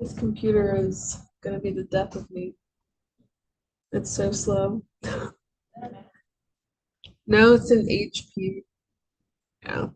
This computer is gonna be the death of me. It's so slow. No, it's an HP. Yeah.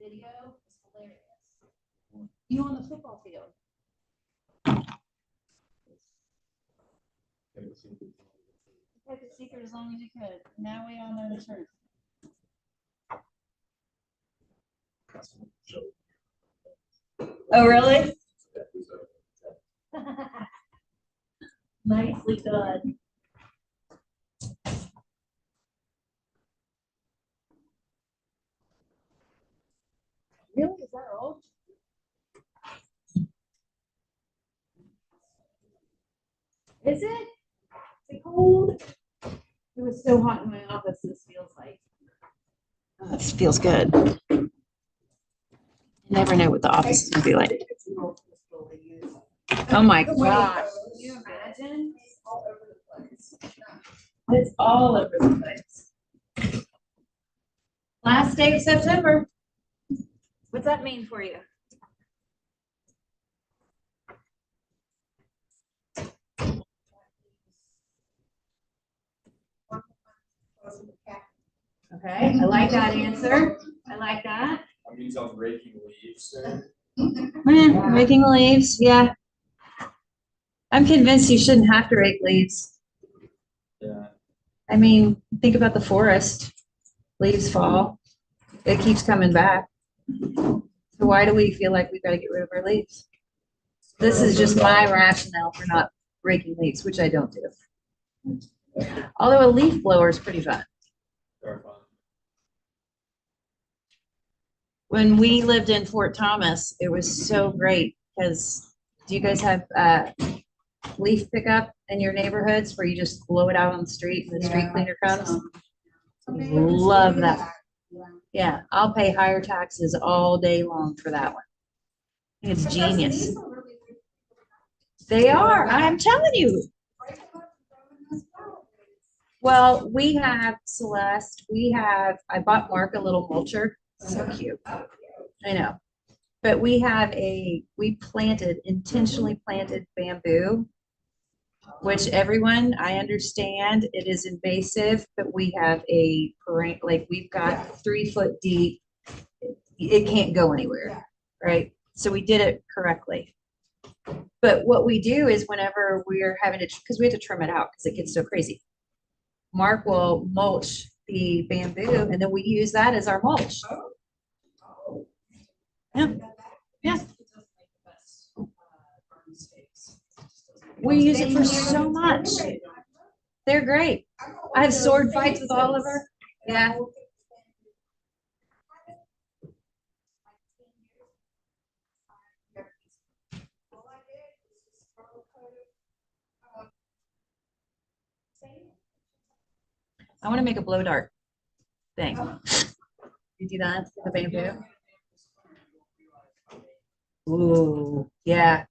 Video is hilarious. You on the football field. Kept it secret as long as you could. Now we all know the truth. Oh, really? Nicely done. Really? Is that old? Is it? Is it cold? It was so hot in my office, this feels like. This feels good. You never know what the office is going to be like. Oh my gosh. Can you imagine? It's all over the place. It's all over the place. Last day of September. What's that mean for you? Okay, I like that answer. I like that. That means I'm raking leaves. Raking leaves, yeah. I'm convinced you shouldn't have to rake leaves. Yeah. I mean, think about the forest. Leaves fall. It keeps coming back. So why do we feel like we've got to get rid of our leaves? This is just my rationale for not raking leaves, which I don't do. Although a leaf blower is pretty fun. They're fun. When we lived in Fort Thomas, it was so great because do you guys have leaf pickup in your neighborhoods where you just blow it out on the street and the street cleaner comes? Love that. Yeah, I'll pay higher taxes all day long for that one. It's genius. They are, I'm telling you. Well, we have Celeste, I bought Mark a little mulcher. So cute. I know. But we have we intentionally planted bamboo which everyone, I understand it is invasive, but we have like we've got 3 foot deep. It can't go anywhere, right? So we did it correctly. But what we do is whenever we're having to, because we have to trim it out because it gets so crazy. Mark will mulch the bamboo and then we use that as our mulch. Yeah. Yeah. We use it for so much. They're great. I have sword fights with Oliver. Yeah. I want to make a blow dart thing. You do that with the bamboo? Ooh, yeah.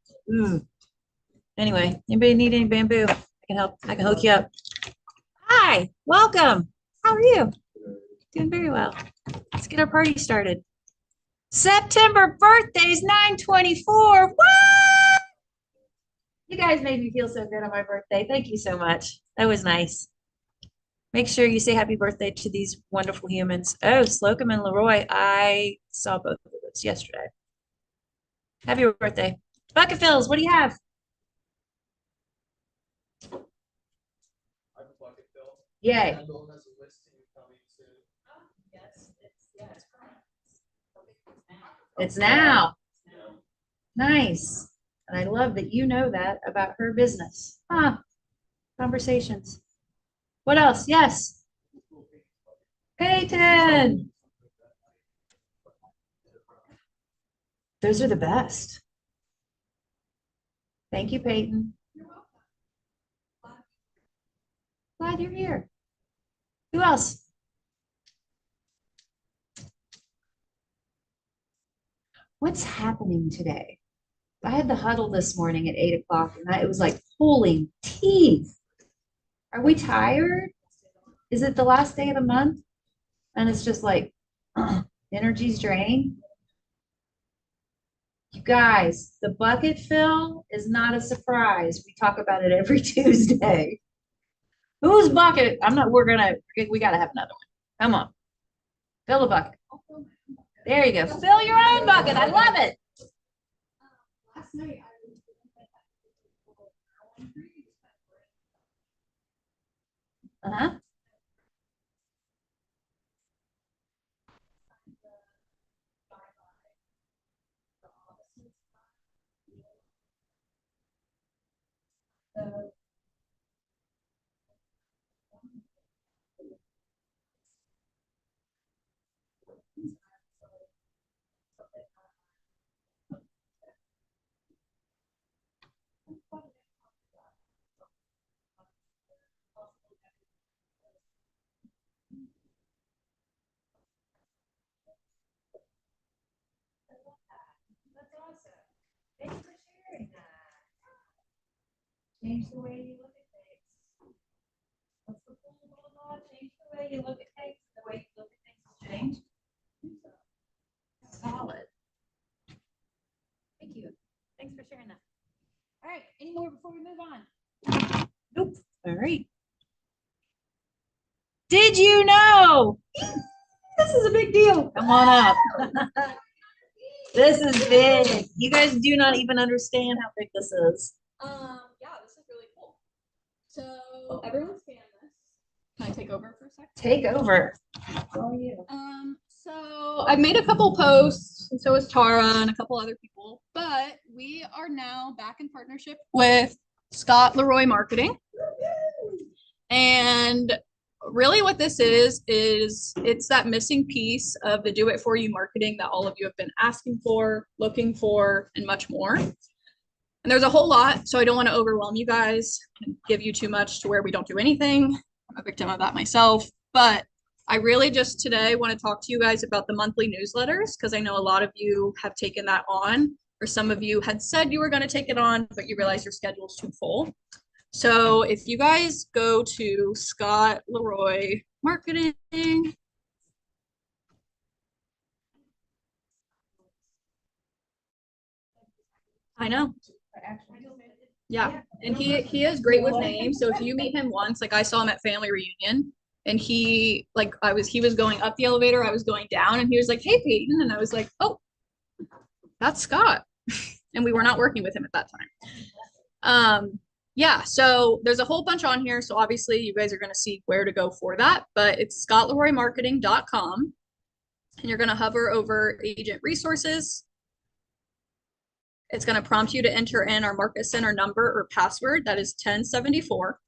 Anyway, anybody need any bamboo? I can help. I can hook you up. Hi, welcome. How are you? Doing very well. Let's get our party started. September birthdays 9/24. What? You guys made me feel so good on my birthday. Thank you so much. That was nice. Make sure you say happy birthday to these wonderful humans. Oh, Slocum and Leroy. I saw both of those yesterday. Happy birthday. Bucket fills, what do you have? I have a bucket fill. Yay. Kendall has a listing coming soon. It's now. Yeah. Nice. And I love that you know that about her business. Huh. Conversations. What else? Yes. Peyton. Those are the best. Thank you, Peyton. Glad you're here. Who else? What's happening today? I had the huddle this morning at 8 o'clock and it was like pulling teeth. Are we tired? Is it the last day of the month? And it's just like energy's drained. You guys, the bucket fill is not a surprise. We talk about it every Tuesday. Whose bucket? We gotta have another one. Come on. Fill a bucket. There you go. Fill your own bucket. I love it. Last night Uh-huh. That's awesome. Thanks for sharing that. Change the way you look at things. What's the full law? Change the way you look at things. The way you look at things will change. Solid. Thank you. Thanks for sharing that. All right. Any more before we move on? Nope. All right. Did you know? This is a big deal. Come on up. This is big. You guys do not even understand how big this is. yeah, this is really cool. So everyone's fan this. Can I take over for a second? Take over. How are you? So I've made a couple posts, and so is Tara and a couple other people, but we are now back in partnership with Scott Leroy Marketing. And really what this is it's that missing piece of the do it for you marketing that all of you have been asking for, looking for, and much more. And there's a whole lot, so I don't want to overwhelm you guys and give you too much to where we don't do anything. I'm a victim of that myself, but I really just today want to talk to you guys about the monthly newsletters because I know a lot of you have taken that on, or some of you had said you were going to take it on, but you realize your schedule is too full. So if you guys go to Scott Leroy Marketing, I know. Yeah, and he is great with names. So if you meet him once, like I saw him at family reunion, and he was going up the elevator, I was going down, and he was like, "Hey, Peyton," and I was like, "Oh, that's Scott," and we were not working with him at that time. Yeah, so there's a whole bunch on here. So obviously, you guys are going to see where to go for that, but it's scottleroymarketing.com, and you're going to hover over agent resources. It's going to prompt you to enter in our Market Center number or password. That is 1074.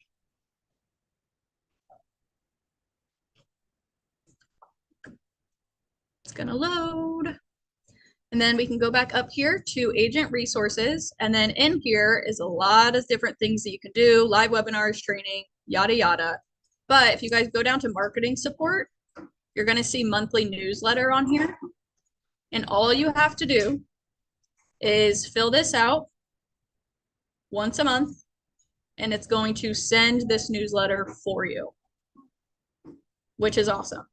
It's going to load. And then we can go back up here to agent resources. And then in here is a lot of different things that you can do, live webinars, training, yada, yada. But if you guys go down to marketing support, you're going to see monthly newsletter on here. And all you have to do is fill this out once a month, and it's going to send this newsletter for you, which is awesome.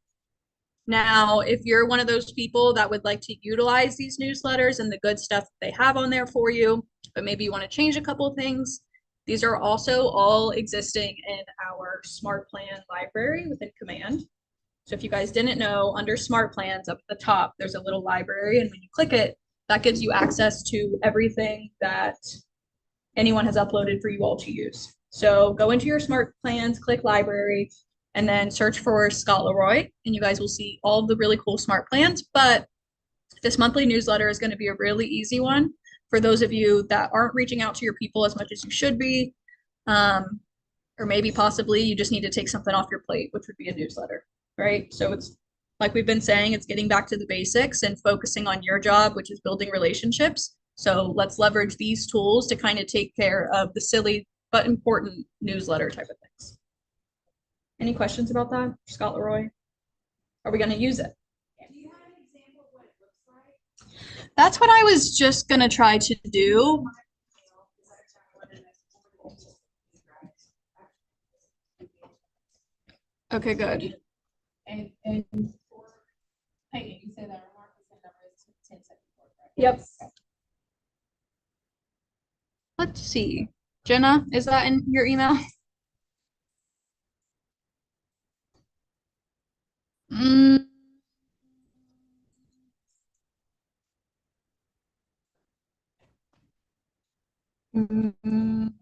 Now, if you're one of those people that would like to utilize these newsletters and the good stuff that they have on there for you, but maybe you want to change a couple of things, these are also all existing in our Smart Plan library within Command. So if you guys didn't know, under Smart Plans up at the top, there's a little library, and when you click it, that gives you access to everything that anyone has uploaded for you all to use. So go into your Smart Plans, click library, and then search for Scott Leroy, and you guys will see all of the really cool smart plans. But this monthly newsletter is going to be a really easy one for those of you that aren't reaching out to your people as much as you should be, or maybe possibly you just need to take something off your plate, which would be a newsletter, right? So it's like we've been saying, it's getting back to the basics and focusing on your job, which is building relationships. So let's leverage these tools to kind of take care of the silly but important newsletter type of things. Any questions about that, Scott Leroy? Are we going to use it? Do you have an example of what it looks like? That's what I was just going to try to do. Okay, good. And for Peyton, you said that our market number is 1074, right? Yep. Let's see. Jenna, is that in your email? Mm. Mm.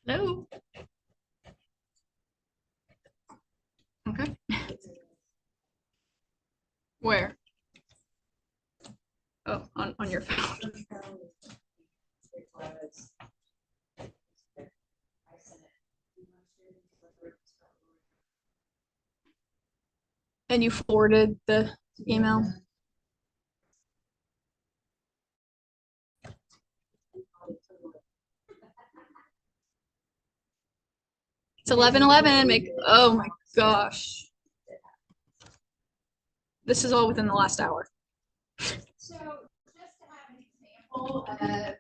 Hello. Okay. Where? Oh, on your phone. And you forwarded the email? It's 11:11. Oh my gosh. This is all within the last hour. So just to have an example of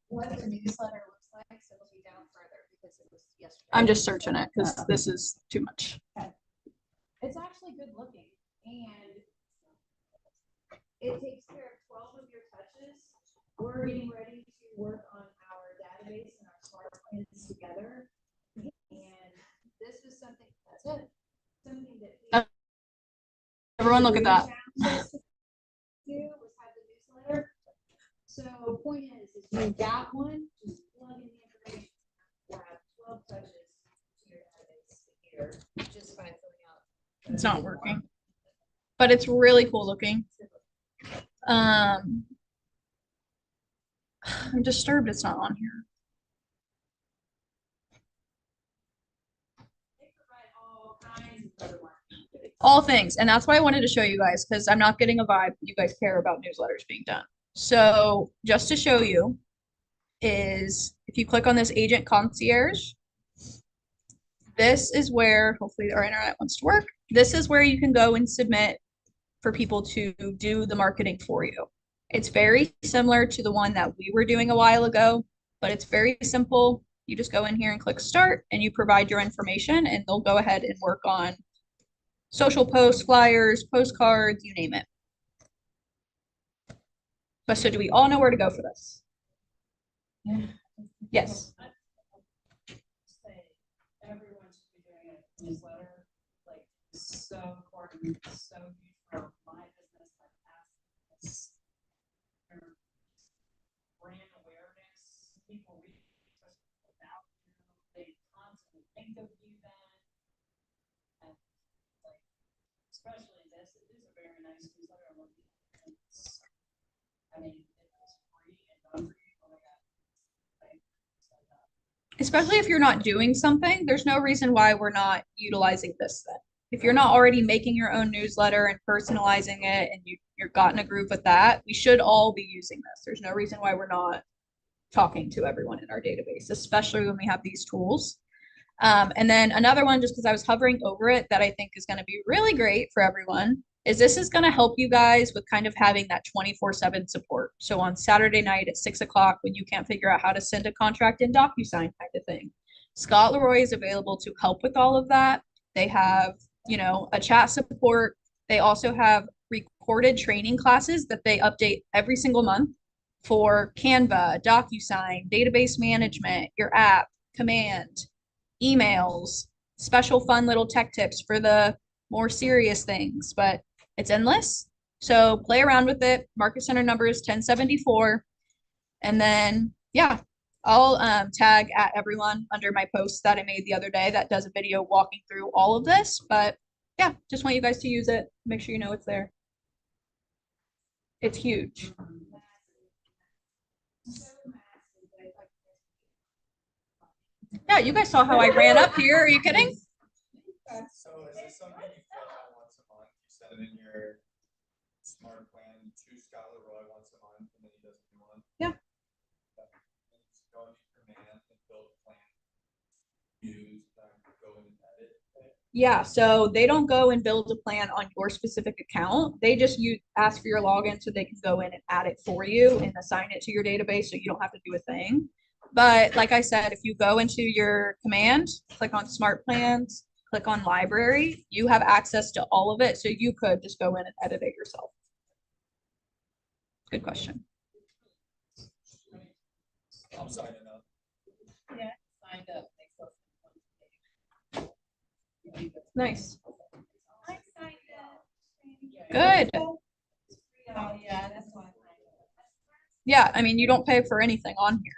what the newsletter looks like, so it'll be down further because it was yesterday. I'm just searching it because this is too much. It's actually good looking, and it takes care of 12 of your touches. We're getting ready to work on our database and our smart plans together. And this was something, that's it, something that. Everyone look at that. Do was have the newsletter. So point is you got one, just plug in the information. We'll have 12 touches to your database here, just by filling out. It's not working, but it's really cool looking. I'm disturbed it's not on here. All things, and that's why I wanted to show you guys, because I'm not getting a vibe you guys care about newsletters being done. So just to show you is if you click on this agent concierge, this is where hopefully our internet wants to work. This is where you can go and submit for people to do the marketing for you. It's very similar to the one that we were doing a while ago, but it's very simple. You just go in here and click start and you provide your information and they'll go ahead and work on social posts, flyers, postcards, you name it. But so do we all know where to go for this? Yes. Say everyone should be doing a newsletter, like so important, so huge for my business, my past business. Brand awareness, people read about you, they constantly think of you then. And like, especially this, it is a very nice newsletter. I mean, it's free and done for you. Oh my God. Especially if you're not doing something, there's no reason why we're not utilizing this then. If you're not already making your own newsletter and personalizing it and you're got in a group with that, we should all be using this. There's no reason why we're not talking to everyone in our database, especially when we have these tools. And then another one, just because I was hovering over it, that I think is going to be really great for everyone, is this is going to help you guys with kind of having that 24/7 support. So on Saturday night at 6 o'clock, when you can't figure out how to send a contract in DocuSign kind of thing, Scott Leroy is available to help with all of that. They have, a chat support. They also have recorded training classes that they update every single month for Canva, DocuSign, database management, your app, command, emails, special fun little tech tips for the more serious things, but it's endless. So play around with it. Market Center number is 1074. And then, yeah, I'll tag at everyone under my post that I made the other day that does a video walking through all of this. But yeah, just want you guys to use it. Make sure you know it's there. It's huge. Yeah, you guys saw how I ran up here. Are you kidding? So is this something you fill out once a month? You set it in your smart plan to Scott Leroy once a month and then he does a new one? Yeah. Just go into command and build a plan. Use, go in and edit. Yeah, so they don't go and build a plan on your specific account. They just ask for your login so they can go in and add it for you and assign it to your database so you don't have to do a thing. But like I said, if you go into your command, click on smart plans, click on library, you have access to all of it. So you could just go in and edit it yourself. Good question. I'm signing up. Yeah, signed up. Nice. I signed up. Good. Oh, yeah, that's why. Yeah, I mean, you don't pay for anything on here.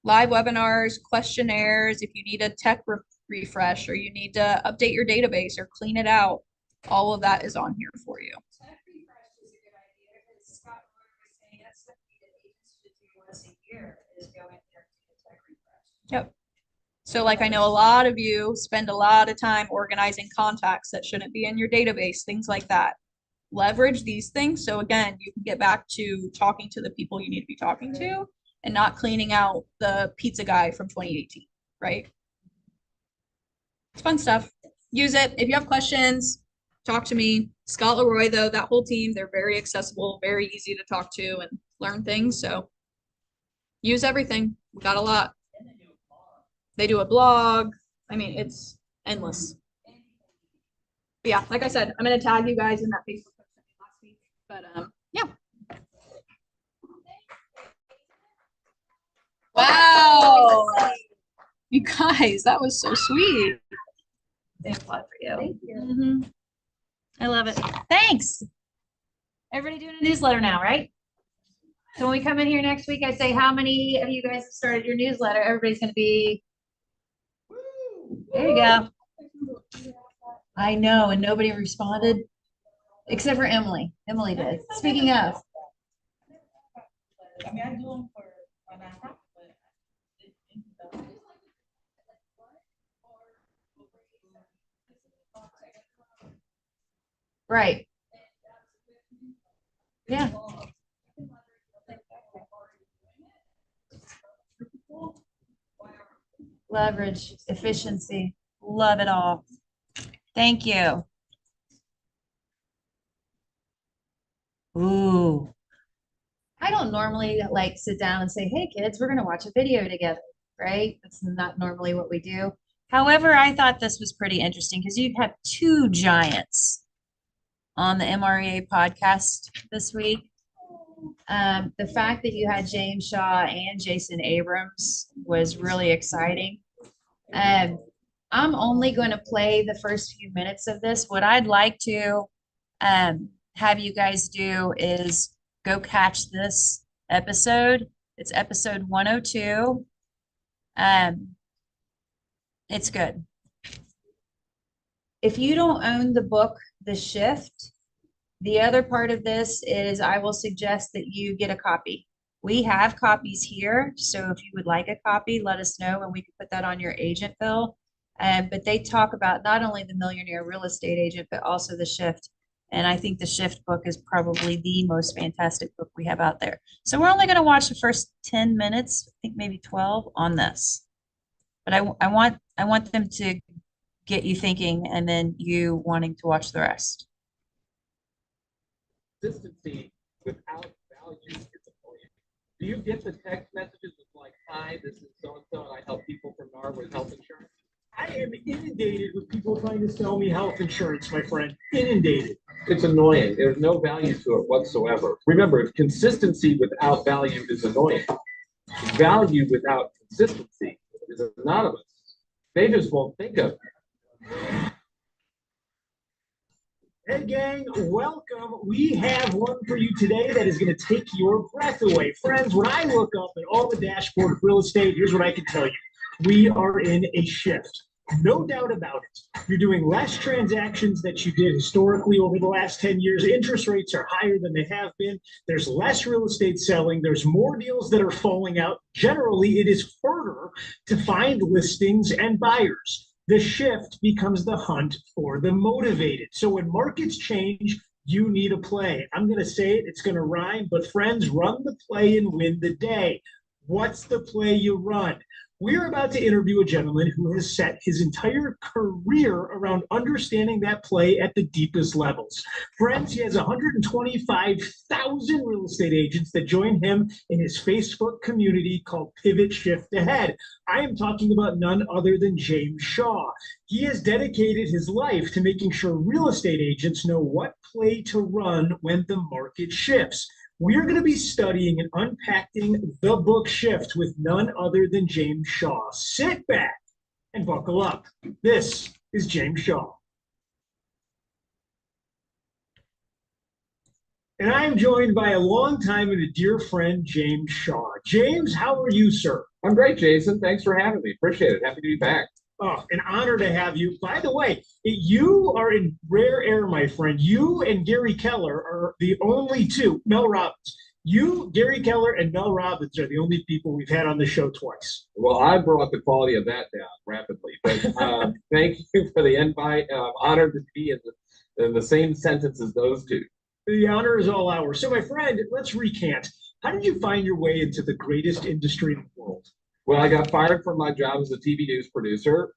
Live webinars, questionnaires, if you need a tech refresh or you need to update your database or clean it out, all of that is on here for you. Tech refresh is a good idea because Scott Miller was saying that's something that agents should do once a year is go in there and do a tech refresh. Yep. So like I know a lot of you spend a lot of time organizing contacts that shouldn't be in your database, things like that. Leverage these things. So again, you can get back to talking to the people you need to be talking to and not cleaning out the pizza guy from 2018, right? It's fun stuff. Use it. If you have questions, talk to me. Scott Leroy, though, that whole team, they're very accessible, very easy to talk to and learn things. So use everything. We got a lot. They do a blog. I mean, it's endless. But yeah, like I said, I'm gonna tag you guys in that Facebook post I made last week. But yeah. Wow. You guys, that was so sweet. Thank God for you. Thank you. Mhm. I love it. Thanks. Everybody doing a newsletter now, right? So when we come in here next week, I say, how many of you guys have started your newsletter? Everybody's gonna be, there you go. I know, and nobody responded except for Emily. Emily did. Speaking of, I mean, I do them for my nonprofit, but right. Yeah. Leverage, efficiency, love it all. Thank you. Ooh. I don't normally like sit down and say, hey kids, we're gonna watch a video together. right? That's not normally what we do. However, I thought this was pretty interesting because you have two giants on the MREA podcast this week. The fact that you had James Shaw and Jason Abrams was really exciting. I'm only going to play the first few minutes of this. What I'd like to have you guys do is go catch this episode. It's episode 102. It's good. If you don't own the book, The Shift, the other part of this is I will suggest that you get a copy. We have copies here, so if you would like a copy, let us know and we can put that on your agent bill. But they talk about not only the Millionaire Real Estate Agent, but also The Shift. And I think The Shift book is probably the most fantastic book we have out there. So we're only going to watch the first 10 minutes, I think maybe 12 on this. But I want them to get you thinking and then you wanting to watch the rest. Consistency without value is a point. Do you get the text messages of like, hi, this is so-and-so, and I help people from NAR with health insurance? I am inundated with people trying to sell me health insurance, my friend. Inundated. It's annoying. There's no value to it whatsoever. Remember, consistency without value is annoying. Value without consistency is anonymous. They just won't think of it. Hey gang, welcome. We have one for you today that is going to take your breath away. Friends, when I look up at all the dashboard of real estate, here's what I can tell you. We are in a shift. No doubt about it. You're doing less transactions that you did historically over the last 10 years. Interest rates are higher than they have been. There's less real estate selling. There's more deals that are falling out. Generally, it is harder to find listings and buyers. The shift becomes the hunt for the motivated. So when markets change, you need a play. I'm going to say it, it's going to rhyme, but friends, run the play and win the day. What's the play you run? We're about to interview a gentleman who has set his entire career around understanding that play at the deepest levels. Friends, he has 125,000 real estate agents that join him in his Facebook community called Pivot Shift Ahead. I am talking about none other than James Shaw. He has dedicated his life to making sure real estate agents know what play to run when the market shifts. We're going to be studying and unpacking the book Shift with none other than James Shaw. Sit back and buckle up. This is James Shaw. And I'm joined by a longtime and a dear friend, James Shaw. James, how are you, sir? I'm great, Jason. Thanks for having me. Appreciate it. Happy to be back. Oh, an honor to have you. By the way, you are in rare air, my friend. You and Gary Keller are the only two, Mel Robbins. You, Gary Keller, and Mel Robbins are the only people we've had on the show twice. Well, I brought the quality of that down rapidly, but thank you for the invite. I'm honored to be in the same sentence as those two. The honor is all ours. So, my friend, let's recant. How did you find your way into the greatest industry in the world? Well, I got fired from my job as a TV news producer,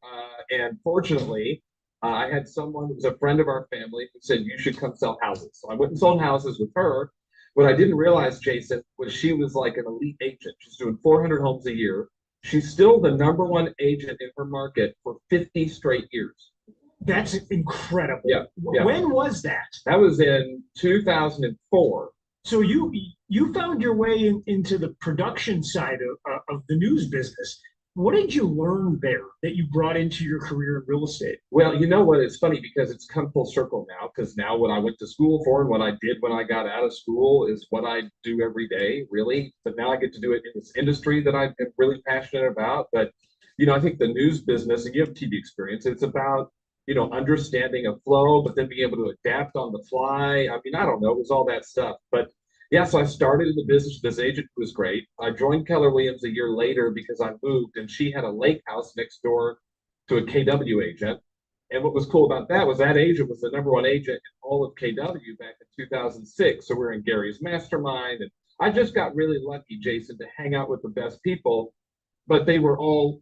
and fortunately, I had someone who was a friend of our family who said, you should come sell houses. So I went and sold houses with her. What I didn't realize, Jason, was she was like an elite agent. She's doing 400 homes a year. She's still the #1 agent in her market for 50 straight years. That's incredible. Yeah. When was that? That was in 2004. So you found your way into the production side of the news business. What did you learn there that you brought into your career in real estate? Well, you know what? It's funny because it's come full circle now, because now what I went to school for and what I did when I got out of school is what I do every day, really. But now I get to do it in this industry that I'm really passionate about. But, I think the news business, and you have TV experience, it's about, understanding a flow, but then being able to adapt on the fly. I mean, I don't know, it was all that stuff. But yeah, so I started in the business with this agent who was great. I joined Keller Williams a year later because I moved and she had a lake house next door to a KW agent. And what was cool about that was that agent was the #1 agent in all of KW back in 2006. So we're in Gary's mastermind. And I just got really lucky, Jason, to hang out with the best people, but they were all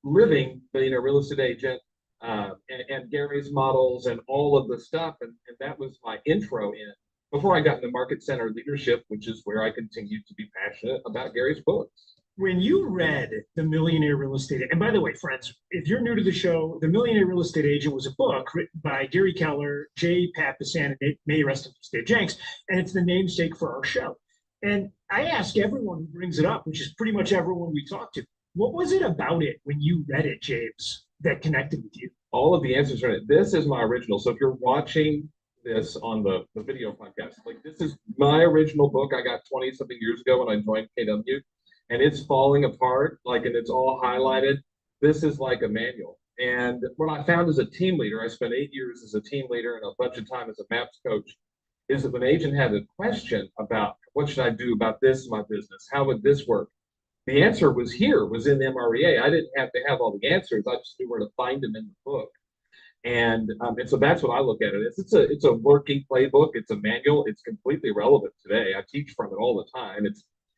living being a real estate agent and Gary's models and all of the stuff. And that was my intro in before I got into market center leadership, which is where I continued to be passionate about Gary's books. when you read The Millionaire Real Estate, and by the way, friends, if you're new to the show, The Millionaire Real Estate Agent was a book written by Gary Keller, Jay Papasan, and may rest in peace, Dave Jenks, and it's the namesake for our show. And I ask everyone who brings it up, which is pretty much everyone we talk to, what was it about it when you read it, James, that connected with you? All of the answers are in it. This is my original. So if you're watching this on the video podcast, like this is my original book I got 20 something years ago when I joined KW, and it's falling apart, like, and it's all highlighted. This is like a manual. And what I found as a team leader, I spent 8 years as a team leader and a bunch of time as a MAPS coach, is that when an agent had a question about what should I do about this in my business, how would this work? The answer was here, was in the MREA. I didn't have to have all the answers. I just knew where to find them in the book. And so that's what I look at it as. It's a working playbook. It's a manual. It's completely relevant today. I teach from it all the time.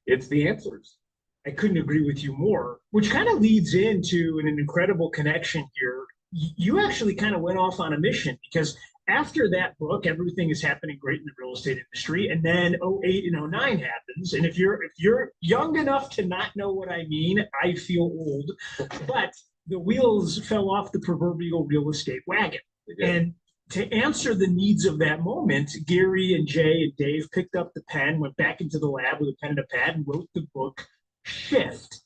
It's the answers. I couldn't agree with you more, which kind of leads into an incredible connection here. You actually kind of went off on a mission because after that book, everything is happening great in the real estate industry. And then 08 and 09 happens. And if you're young enough to not know what I mean, I feel old, but the wheels fell off the proverbial real estate wagon. And to answer the needs of that moment, Gary and Jay and Dave picked up the pen, went back into the lab with a pen and a pad, and wrote the book Shift.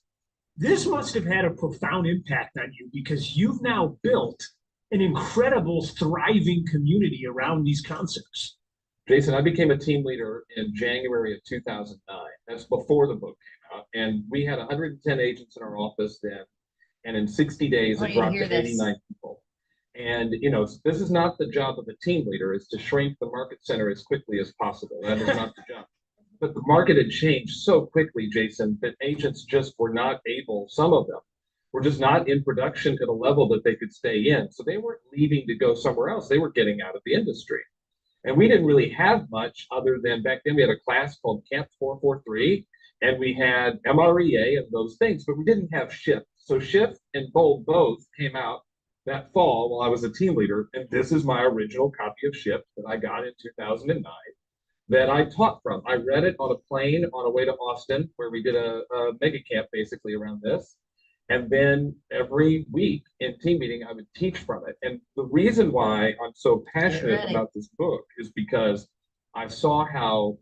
This must have had a profound impact on you because you've now built an incredible, thriving community around these concepts. Jason, I became a team leader in January of 2009. That's before the book came out. And we had 110 agents in our office then. And in 60 days, it dropped to 89 people. And, this is not the job of a team leader, is to shrink the market center as quickly as possible. That is not the job. But the market had changed so quickly, Jason, that agents just were not able, some of them were just not in production at a level that they could stay in. So they weren't leaving to go somewhere else. They were getting out of the industry. And we didn't really have much other than back then we had a class called Camp 443, and we had MREA and those things, but we didn't have Shift. So Shift and Bold both came out that fall while I was a team leader. And this is my original copy of Shift that I got in 2009. That I taught from. I read it on a plane on a way to Austin, where we did a mega camp basically around this. And then every week in team meeting, I would teach from it. And the reason why I'm so passionate about this book is because I saw how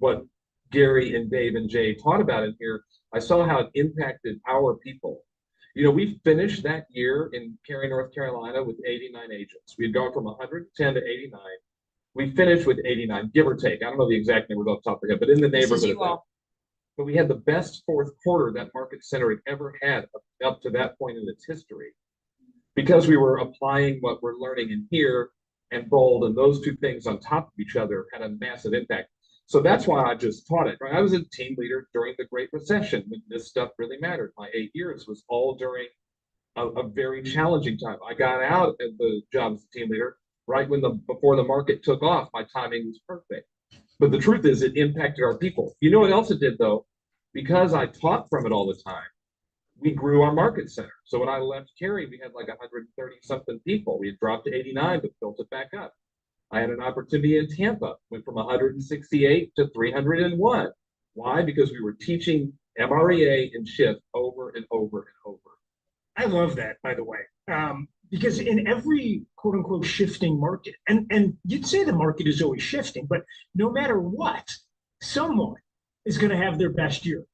what Gary and Dave and Jay taught about in here, I saw how it impacted our people. We finished that year in Cary, North Carolina with 89 agents. We had gone from 110 to 89. We finished with 89, give or take. I don't know the exact numbers off the top of the head, but in the neighborhood of that. But we had the best fourth quarter that Market Center had ever had up to that point in its history, because we were applying what we're learning in here and Bold, and those two things on top of each other had a massive impact. So that's why I just taught it. Right? I was a team leader during the Great Recession when this stuff really mattered. My 8 years was all during a very challenging time. I got out of the job as a team leader right before the market took off. My timing was perfect. But the truth is, it impacted our people. You know what else it did, though? Because I taught from it all the time, we grew our market center. So when I left Cary, we had like 130 something people. We had dropped to 89, but built it back up. I had an opportunity in Tampa, went from 168 to 301. Why? Because we were teaching MREA and Shift over and over and over. I love that, by the way. Because in every quote unquote shifting market, and you'd say the market is always shifting, but no matter what, someone is going to have their best year.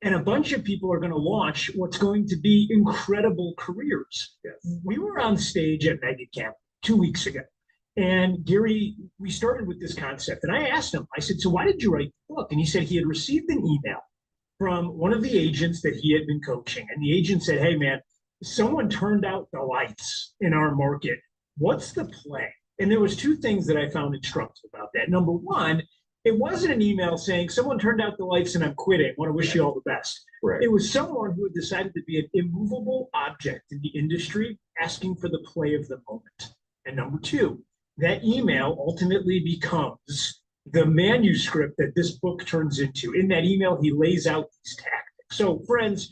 And a bunch of people are going to launch what's going to be incredible careers. Yes. We were on stage at Mega Camp 2 weeks ago. And Gary, we started with this concept. And I asked him, I said, so why did you write the book? And he said he had received an email from one of the agents that he had been coaching. And the agent said, hey, man, someone turned out the lights in our market. What's the play? And there was two things that I found instructive about that. Number one, it wasn't an email saying someone turned out the lights and I'm quitting. Want to wish you all the best. Right. It was someone who had decided to be an immovable object in the industry, asking for the play of the moment. And number two, that email ultimately becomes the manuscript that this book turns into. In that email, he lays out these tactics. So friends,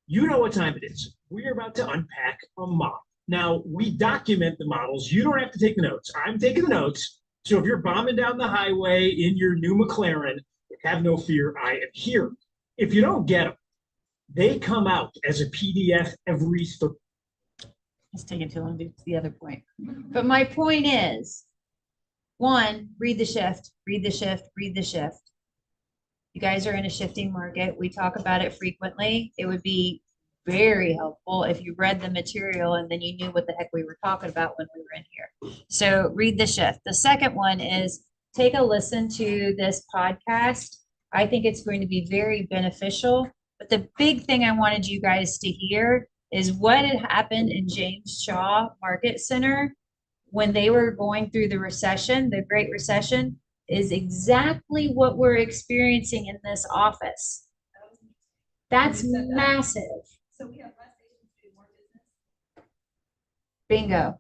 you know what time it is. We are about to unpack a model. Now, we document the models. You don't have to take the notes. I'm taking the notes. So if you're bombing down the highway in your new McLaren, have no fear, I am here. If you don't get them, They come out as a PDF every It's taking too long to get to the other point. But my point is, one, read the shift, read the shift, read the shift. You guys are in a shifting market. We talk about it frequently. It would be very helpful if you read the material and then you knew what the heck we were talking about when we were in here. So read the shift. The second one is take a listen to this podcast. I think it's going to be very beneficial. But the big thing I wanted you guys to hear is what had happened in James Shaw Market Center when they were going through the recession, the Great Recession, is exactly what we're experiencing in this office. That's massive. So we have less agents doing more business. Bingo.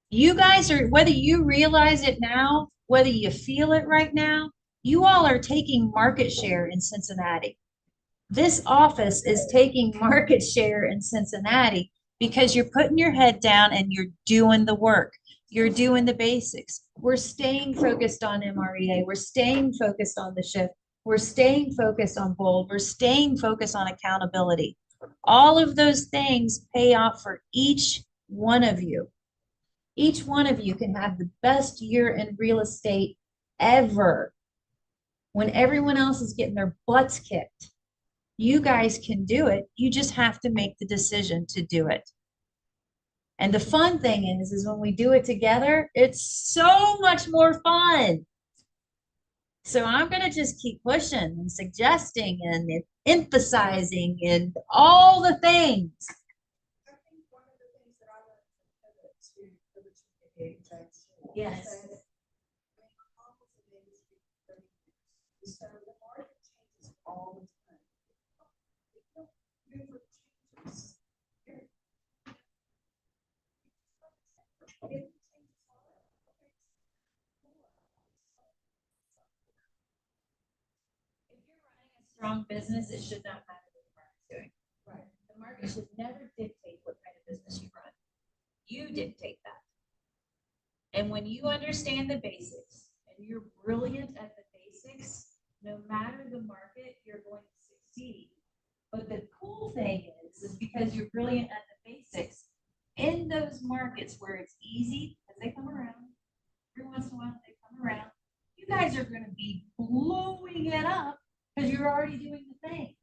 You guys are, whether you realize it now, whether you feel it right now, you all are taking market share in Cincinnati. This office is taking market share in Cincinnati because you're putting your head down and you're doing the work. You're doing the basics. We're staying focused on MREA. We're staying focused on the shift. We're staying focused on bold. We're staying focused on accountability. All of those things pay off for each one of you. Each one of you can have the best year in real estate ever. When everyone else is getting their butts kicked, you guys can do it. You just have to make the decision to do it. And the fun thing is when we do it together, it's so much more fun. So I'm going to just keep pushing and suggesting and emphasizing and all the things. I think one of the things that I want to pivot to Yes. So the market changes all the time. Never changes. If you're running a strong business, it should not matter what the market's doing. Right. The market should never dictate what kind of business you run. You dictate that. And when you understand the basics and you're brilliant at the basics, no matter the market, you're going to succeed. But the cool thing is because you're brilliant at the basics, in those markets where it's easy, because they come around, every once in a while they come around, you guys are going to be blowing it up because you're already doing the things.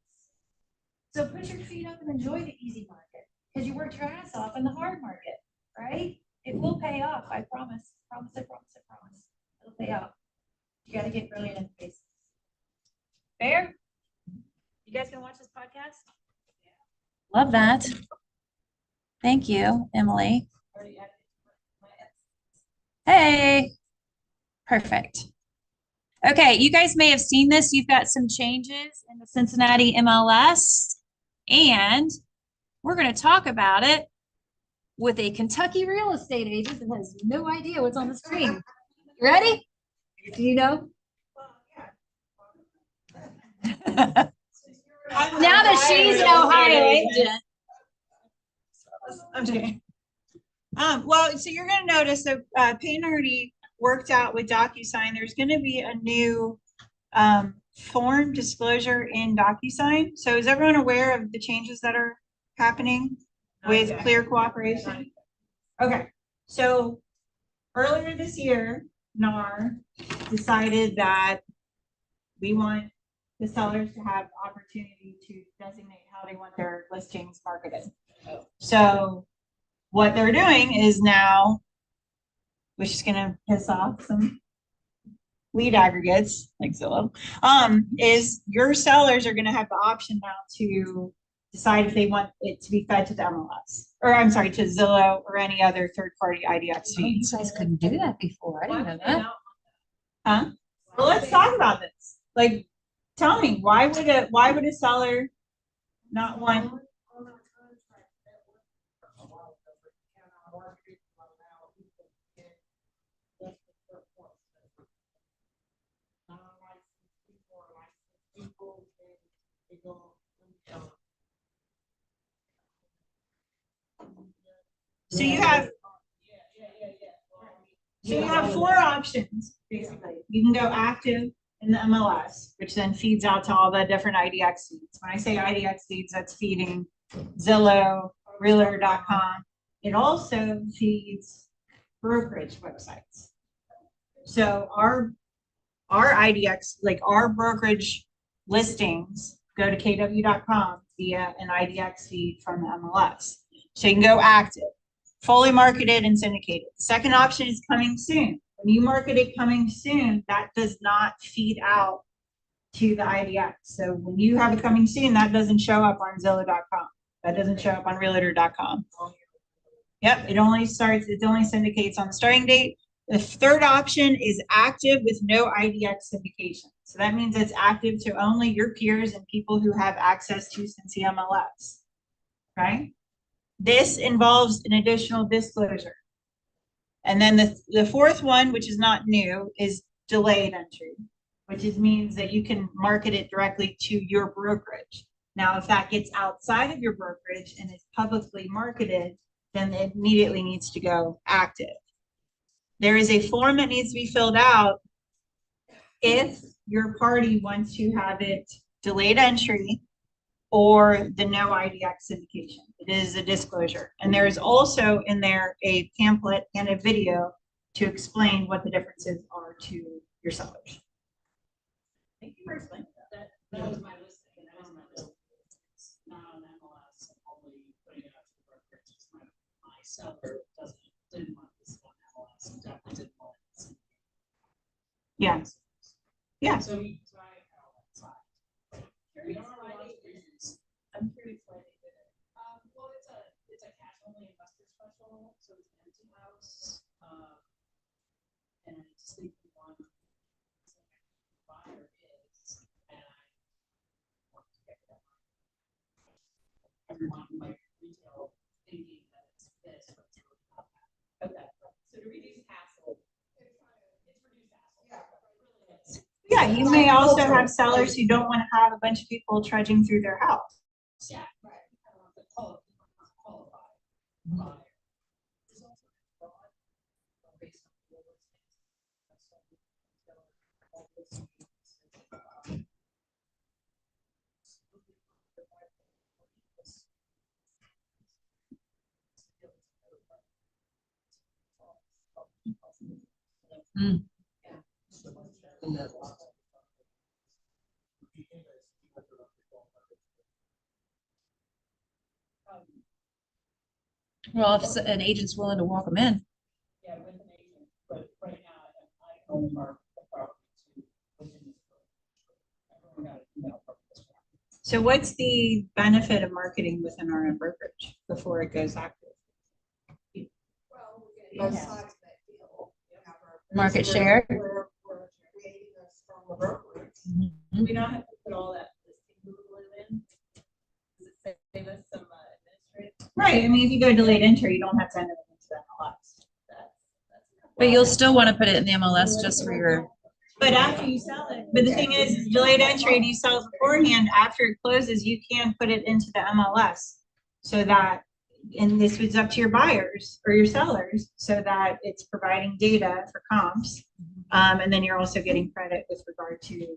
So put your feet up and enjoy the easy market because you worked your ass off in the hard market, right? It will pay off. I promise. Promise. I promise. I promise. It'll pay off. You got to get brilliant at the basics. Fair? You guys gonna watch this podcast? Love that. Thank you, Emily. Hey. Perfect. Okay, you guys may have seen this. You've got some changes in the Cincinnati MLS, and we're going to talk about it with a Kentucky real estate agent that has no idea what's on the screen. You ready? Do you know? Now that she's an Ohio agent. I'm kidding. Well, so you're going to notice that Peyton already worked out with DocuSign. There's going to be a new form disclosure in DocuSign. So is everyone aware of the changes that are happening with Clear Cooperation? Okay. So earlier this year, NAR decided that we want the sellers to have the opportunity to designate how they want their listings marketed. So what they're doing is now, which is gonna piss off some lead aggregates like Zillow, is your sellers are gonna have the option now to decide if they want it to be fed to the MLS, or I'm sorry, to Zillow or any other third-party IDX You feeds. guys couldn't do that before. I didn't know that. Huh? Well, let's talk about this. Like, tell me, why would a seller not want? So you have four options, basically. You can go active in the MLS, which then feeds out to all the different IDX feeds. When I say IDX feeds, that's feeding Zillow, Realtor.com. It also feeds brokerage websites. So our IDX, like our brokerage listings, go to KW.com via an IDX feed from the MLS. So you can go active, fully marketed and syndicated. The second option is coming soon. When you market it coming soon, that does not feed out to the IDX. So when you have a coming soon, that doesn't show up on Zillow.com. That doesn't show up on Realtor.com. Yep, it only syndicates on the starting date. The third option is active with no IDX syndication. So that means it's active to only your peers and people who have access to Cincy MLS. Okay? This involves an additional disclosure. And then the fourth one, which is not new, is delayed entry, which means that you can market it directly to your brokerage. Now, if that gets outside of your brokerage and is publicly marketed, then it immediately needs to go active. There is a form that needs to be filled out if your party wants to have it delayed entry or the no IDX syndication. It is a disclosure. And there is also in there a pamphlet and a video to explain what the differences are to your sellers. Thank you for explaining that. That was my listing, and that was my listing. It's not on MLS, I'm only putting it out to the brokerage. My seller didn't want this on MLS, and definitely didn't want it. Yeah. Yeah. So I had all that side. Curious why they did it. I'm curious why they did it. Well, it's a cash only investor special, so it's an empty house. And I just think we want buyer is, and I want to get that. Everyone like retail thinking that it's this, but it's really not that. Okay, so to reduce hassle. It's reduce hassle. Yeah, it really is. Yeah, you may also have sellers who don't want to have a bunch of people trudging through their house. Yeah, right. I don't want to qualify. Buyer. There's also fraud based on real estate. That's something all this means. Well, if an agent's willing to walk them in. Yeah, with an agent, but right now, I only mark the property to within this. Everyone got an email from this one. So what's the benefit of marketing within our own brokerage before it goes active? Well, we're getting both sides of that deal. Market share. We're creating a stronger brokerage. Do we not have to put all that listing Google in? Does it save us some administrative? Right, I mean, if you go delayed entry, you don't have to enter it into the MLS. But you'll still want to put it in the MLS just for your, But after you sell it, but the thing is, delayed entry, and you sell it beforehand, after it closes, you can put it into the MLS. So that, and this was up to your buyers or your sellers, so that it's providing data for comps. And then you're also getting credit with regard to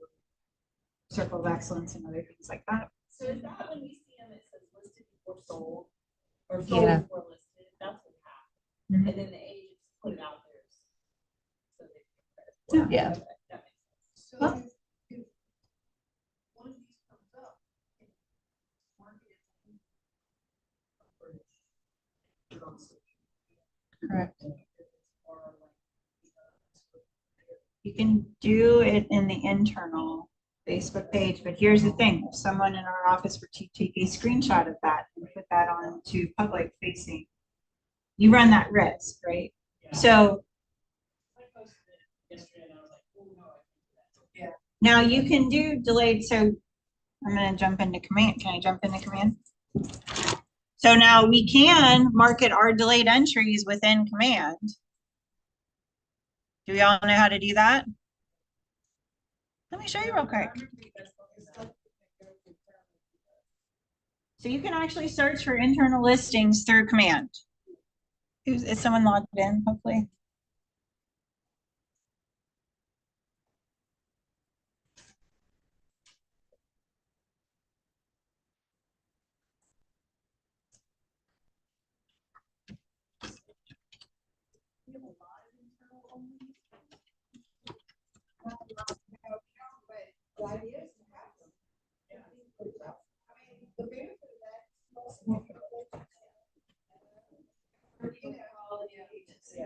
Circle of Excellence and other things like that. So is that when we see them, it says listed before sold? Or sold Yeah. before listed, that's what happened. Mhm. And then the agents put it out there. So they get credit for it. Yeah. Okay, that makes sense. So if one of these comes up, market it. correct. You can do it in the internal Facebook page, but here's the thing, if someone in our office were to take a screenshot of that and put that on to public facing, you run that risk, right? Yeah. So I posted it yesterday and I was like, oh no, I can't do that. Yeah. now you can do delayed, so I'm gonna jump into command, can I jump into command? So now we can market our delayed entries within command. Do we all know how to do that? Let me show you real quick. So you can actually search for internal listings through command. Is someone logged in, hopefully? quality agency.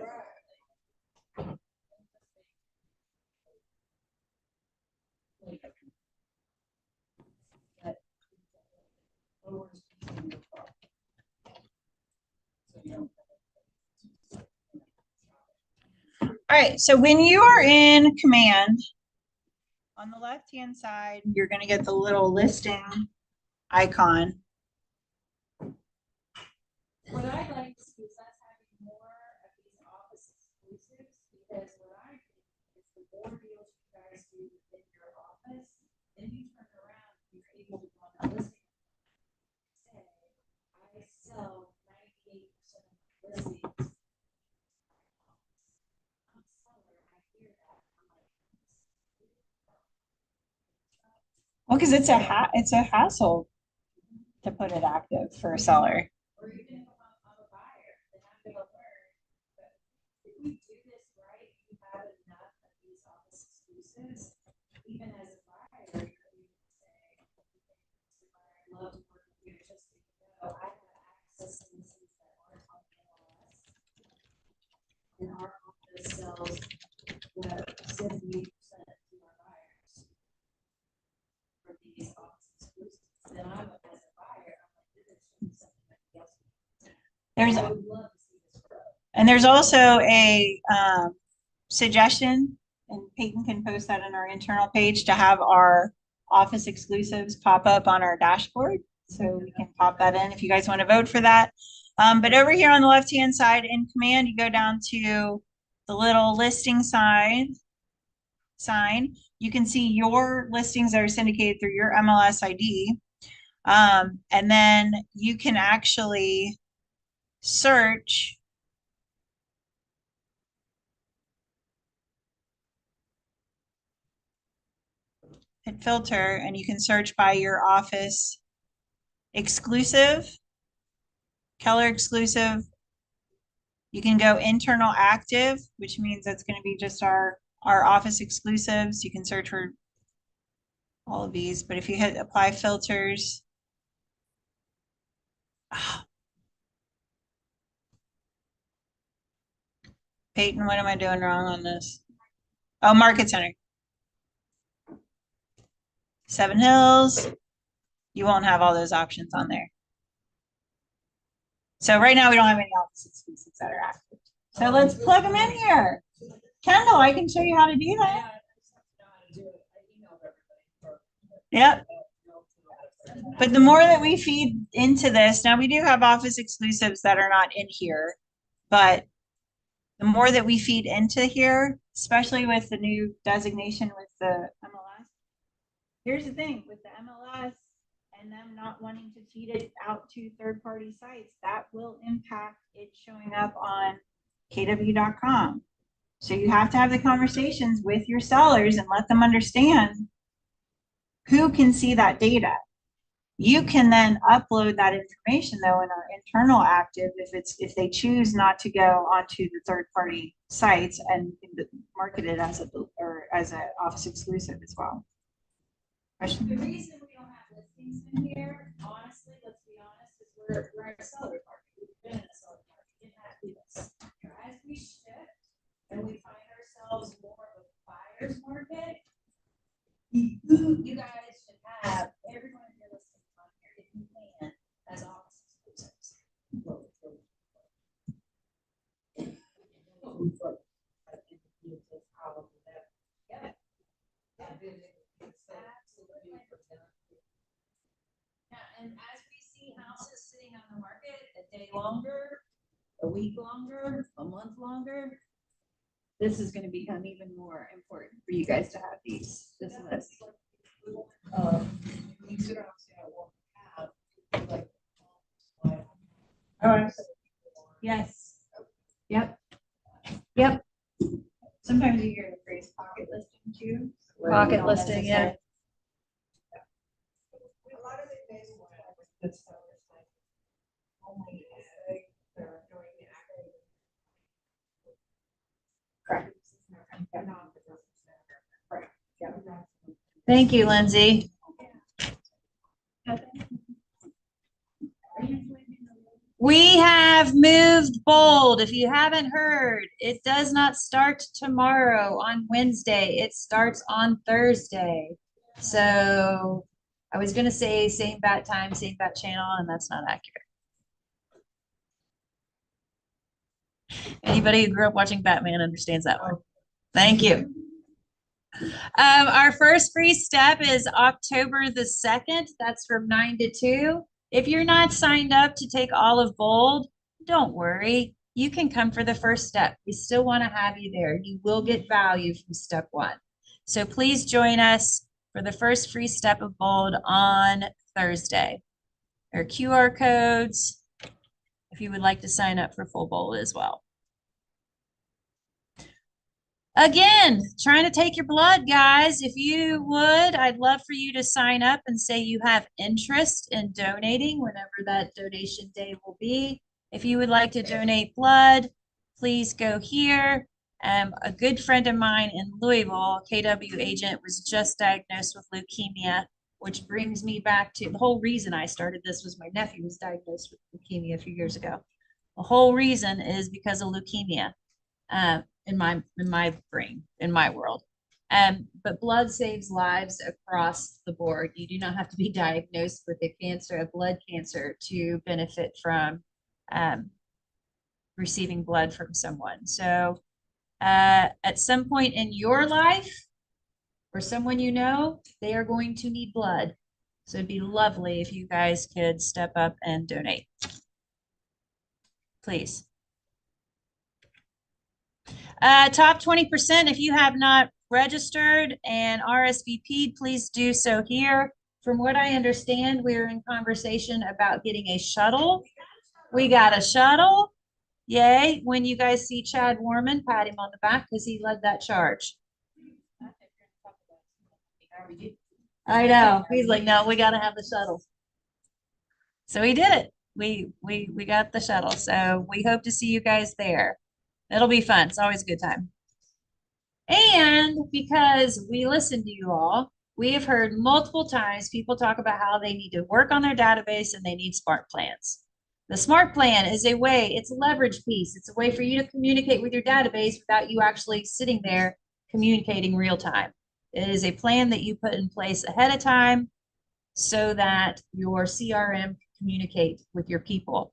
That lowers consumer cost. So you don't. All right, so when you are in command, on the left-hand side, you're gonna get the little listing icon. What I'd like to see is us having more of these office exclusives, because what I think is the more deals you guys do within your office, then you turn around, you're able to go on a listing. Say, I sell 98% of my listings. I'm a seller, I hear that, I'm like. Well, because it's a hassle to put it active for a seller. Or even if I'm a buyer, then I'm gonna learn, but if we do this right, you have enough of these office exclusives, even as a buyer, you could even say, I love to work with you, just so you know, I have access to listings that aren't on MLS. And our office sells the 78% to our buyers for these office exclusives, then I'm, as a buyer, I'm like, this is something that else. There's, I would love to see this grow. and there's also a suggestion, and Peyton can post that in our internal page, to have our office exclusives pop up on our dashboard. So we can pop that in if you guys want to vote for that. But over here on the left-hand side in command, you go down to the little listing sign. You can see your listings that are syndicated through your MLS ID. And then you can actually search hit filter, and you can search by your office exclusive, Keller exclusive. You can go internal active, which means that's going to be just our office exclusives. You can search for all of these, but if you hit apply filters, Peyton, what am I doing wrong on this? Oh, Market Center. Seven Hills. You won't have all those options on there. So right now we don't have any office exclusives that are active. So let's plug them in here. Kendall, I can show you how to do that. Yep. But the more that we feed into this, now we do have office exclusives that are not in here, but the more that we feed into here, especially with the new designation with the MLS, here's the thing with the MLS and them not wanting to feed it out to third-party sites, that will impact it showing up on KW.com. So you have to have the conversations with your sellers and let them understand who can see that data. You can then upload that information though in our internal active if they choose not to go onto the third-party sites and market it as an office exclusive as well. Question? The reason we don't have listings in here, honestly, let's be honest, is we're a seller market. We've been in a seller market. It has to be this. As we shift and we find ourselves more of a buyer's market, you guys should have every one of your listings on here if you can as office exclusives. Yeah, and as we see houses sitting on the market a day longer, a week longer, a month longer, this is gonna become even more important for you guys to have this list. Yes. Yep. Yep. Sometimes you hear the phrase pocket listing too. Pocket listing, yeah. A lot of the days when I was with sellers, like, only they're doing the active. Correct. Correct. Yeah. Thank you, Lindsay. We have moved bold. If you haven't heard, it does not start tomorrow on Wednesday. It starts on Thursday. So I was going to say same bat time, same bat channel, and that's not accurate. Anybody who grew up watching Batman understands that one. Thank you. Our first free step is October the 2nd. That's from 9 to 2. If you're not signed up to take Olive Bold, don't worry. You can come for the first step. We still want to have you there. You will get value from step 1. So please join us for the first free step of Bold on Thursday. There are QR codes if you would like to sign up for full Bold as well. Again, trying to take your blood, guys. If you would, I'd love for you to sign up and say you have interest in donating whenever that donation day will be. If you would like to donate blood, please go here. A good friend of mine in Louisville, KW agent, was just diagnosed with leukemia, which brings me back to the whole reason I started this was my nephew was diagnosed with leukemia a few years ago. The whole reason is because of leukemia. In my brain, in my world. But blood saves lives across the board. You do not have to be diagnosed with a blood cancer, to benefit from receiving blood from someone. So at some point in your life, or someone you know, they are going to need blood. So it'd be lovely if you guys could step up and donate. Please. Top 20%, if you have not registered and RSVP'd, please do so here. From what I understand, we're in conversation about getting a shuttle. We got a shuttle. Yay. When you guys see Chad Warman, pat him on the back because he led that charge. I know. He's like, no, we got to have the shuttle. So we did it. We got the shuttle. So we hope to see you guys there. It'll be fun. It's always a good time. And because we listen to you all, we have heard multiple times people talk about how they need to work on their database and they need smart plans. The smart plan is a way, it's a leverage piece. It's a way for you to communicate with your database without you actually sitting there communicating real time. It is a plan that you put in place ahead of time so that your CRM can communicate with your people.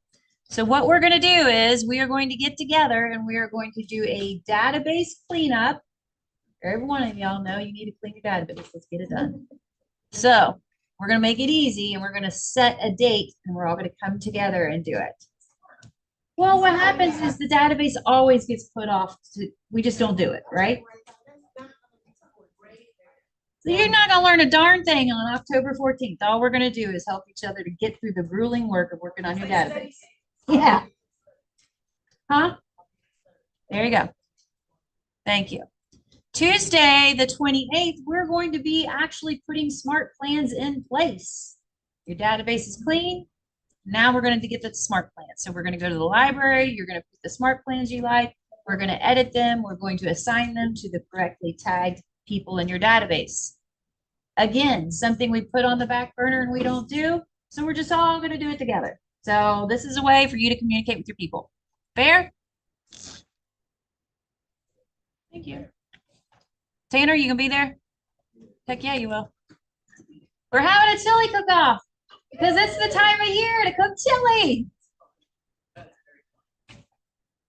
So what we're going to do is we are going to get together and we are going to do a database cleanup. Every one of y'all know you need to clean your database. Let's get it done. So we're going to make it easy and we're going to set a date and we're all going to come together and do it. Well, what happens is the database always gets put off. We just don't do it, right? So you're not going to learn a darn thing on October 14th. All we're going to do is help each other to get through the grueling work of working on your database. Yeah. Huh? There you go. Thank you. Tuesday, the 28th, we're going to be actually putting smart plans in place. Your database is clean. Now we're going to get the smart plans. So we're going to go to the library. You're going to put the smart plans you like. We're going to edit them. We're going to assign them to the correctly tagged people in your database. Again, something we put on the back burner and we don't do. So we're just all going to do it together. So this is a way for you to communicate with your people. Fair? Thank you. Tanner, you gonna be there? Heck yeah, you will. We're having a chili cook-off because it's the time of year to cook chili.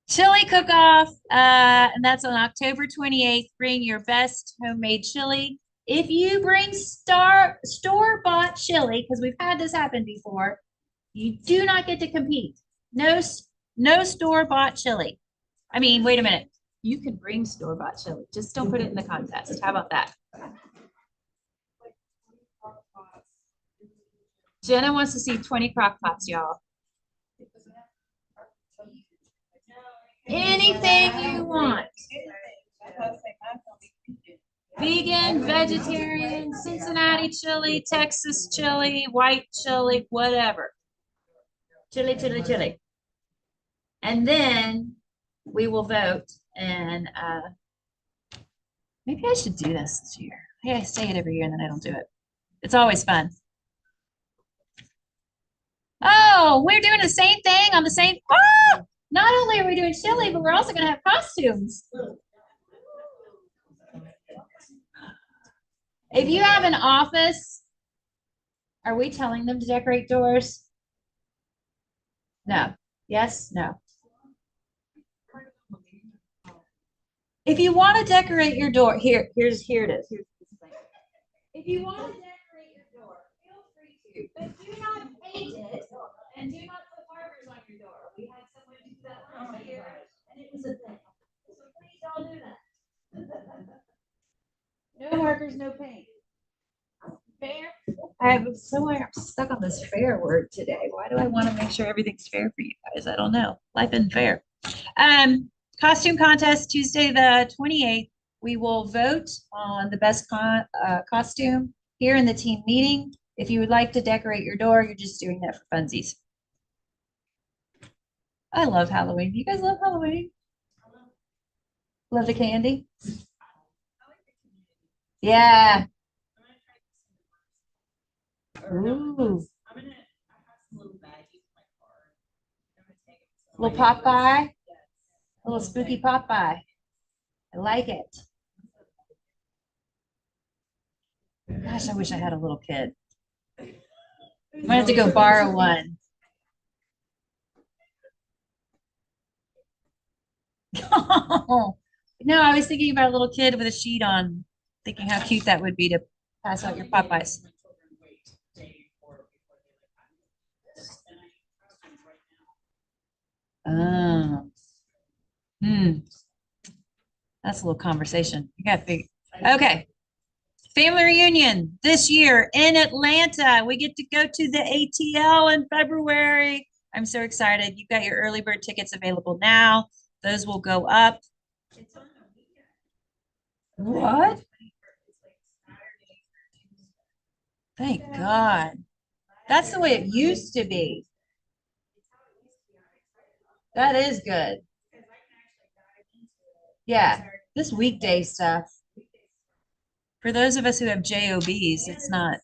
Chili cook-off, and that's on October 28th. Bring your best homemade chili. If you bring store-bought chili, because we've had this happen before, you do not get to compete. No store-bought chili. I mean, wait a minute. You can bring store-bought chili. Just don't put it in the contest. How about that? Jenna wants to see 20 crock pots, y'all. Anything you want. Vegan, vegetarian, Cincinnati chili, Texas chili, white chili, whatever. Chili, chili, chili. And then we will vote. And maybe I should do this year. Hey, I say it every year and then I don't do it. It's always fun. Oh, we're doing the same thing on the same. Oh, not only are we doing chili, but we're also going to have costumes. If you have an office, are we telling them to decorate doors? No. Yes, no. If you want to decorate your door, here it is. Here's the thing. If you want to decorate your door, feel free to, but do not paint it and do not put markers on your door. We had someone do that last year and it was a thing. So please don't do that. No markers, no paint. Fair. I'm stuck on this fair word today. Why do I want to make sure everything's fair for you guys? I don't know. Life isn't fair. Costume contest Tuesday the 28th. We will vote on the best costume here in the team meeting. If you would like to decorate your door, you're just doing that for funsies. I love Halloween. You guys love Halloween? Love the candy? Yeah. Ooh. Little Popeye. A little spooky Popeye. I like it. Gosh, I wish I had a little kid. I might have to go borrow one. No, I was thinking about a little kid with a sheet on, thinking how cute that would be to pass out your Popeyes. Oh. That's a little conversation. You got to figure. Okay. Family reunion this year in Atlanta. We get to go to the ATL in February. I'm so excited. You've got your early bird tickets available now. Those will go up. What? Thank God. That's the way it used to be. That is good. Yeah, this weekday stuff. For those of us who have JOBs, it's not.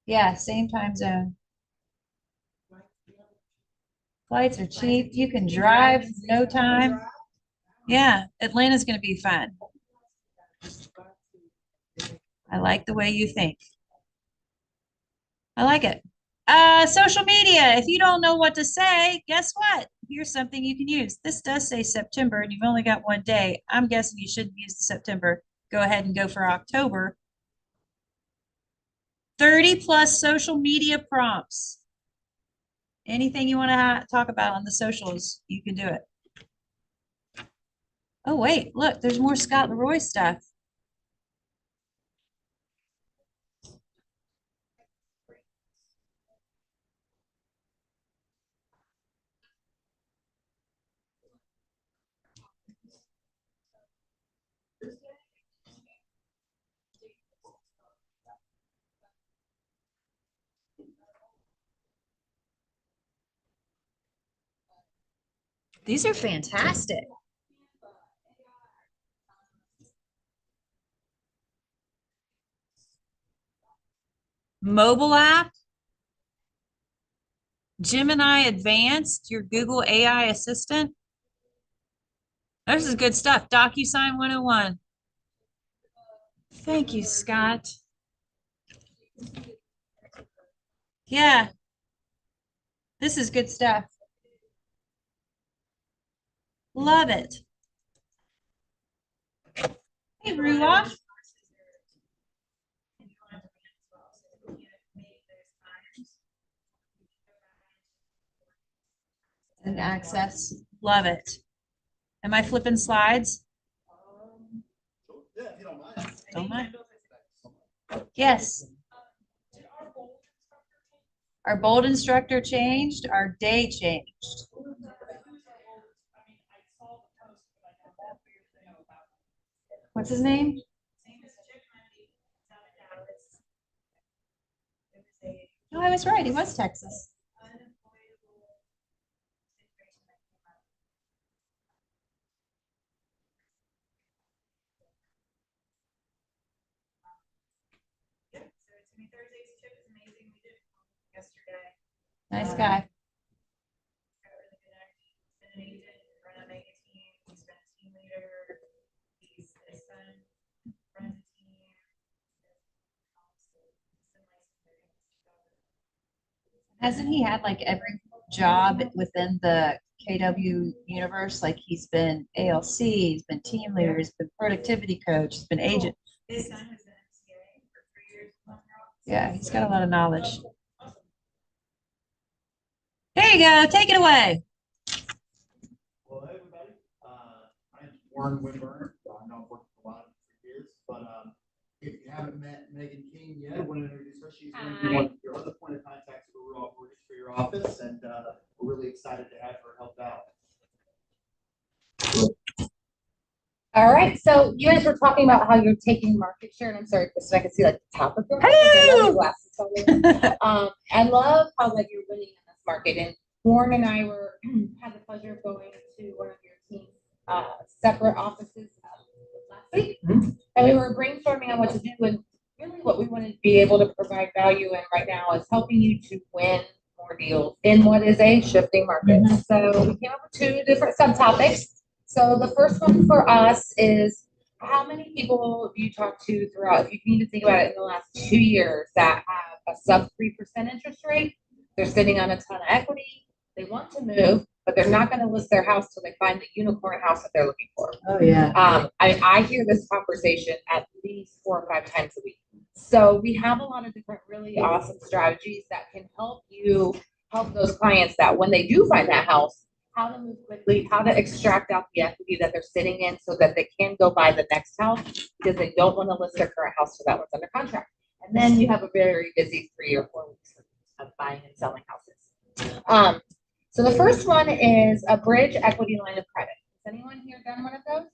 Yeah, same time zone. Flights are cheap. You can drive no time. Yeah, Atlanta's going to be fun. I like the way you think. I like it. Social media. If you don't know what to say, guess what? Here's something you can use. This does say September, and you've only got one day. I'm guessing you shouldn't use the September. Go ahead and go for October. 30 plus social media prompts. Anything you want to talk about on the socials, you can do it. Oh, wait, look, there's more Scott Leroy stuff. These are fantastic. Mobile app, Gemini Advanced, your Google AI assistant. This is good stuff. DocuSign 101. Thank you, Scott. Yeah. This is good stuff. Love it. Hey, Ruloff. And access. Love it. Am I flipping slides? Yeah, if you don't mind. Don't mind. Yes. Our bold instructor changed. Our day changed. What's his name? Oh, I was right. He was Texas. Nice guy. Got really good acting. He's been an agent, run a mega team, he's been a team leader, he's his son, runs a team. Hasn't he had like every job within the KW universe? Like he's been ALC, he's been team leader, he's been productivity coach, he's been agent. His son has been MCA for 3 years. Yeah, he's got a lot of knowledge. There you go. Take it away. Well, hey, everybody. My name's Warren Winburn. I know I've worked with a lot of them for years, but if you haven't met Megan King yet, I want to introduce her. She's going to be one of your other point of contacts for Rudolph Mortgage for your office, and we're really excited to have her help out. All right, so you guys were talking about how you're taking market share, and I'm sorry, so I can see like the top of your head. I love your glasses on. I love how like you're winning in this market. And Warren and I had the pleasure of going to one of your team's separate offices last week, and we were brainstorming on what to do. And really, what we wanted to be able to provide value in right now is helping you to win more deals in what is a shifting market. So we came up with 2 different subtopics. So the first one for us is how many people do you talk to throughout, if you need to think about it, in the last 2 years that have a sub 3% interest rate, they're sitting on a ton of equity, they want to move, but they're not going to list their house till they find the unicorn house that they're looking for. Oh yeah. I hear this conversation at least 4 or 5 times a week. So we have a lot of different really awesome strategies that can help you help those clients that when they do find that house, how to move quickly, how to extract out the equity that they're sitting in so that they can go buy the next house because they don't want to list their current house so that one's under contract. And then you have a very busy 3 or 4 weeks of buying and selling houses. So the first one is a bridge equity line of credit. Has anyone here done one of those?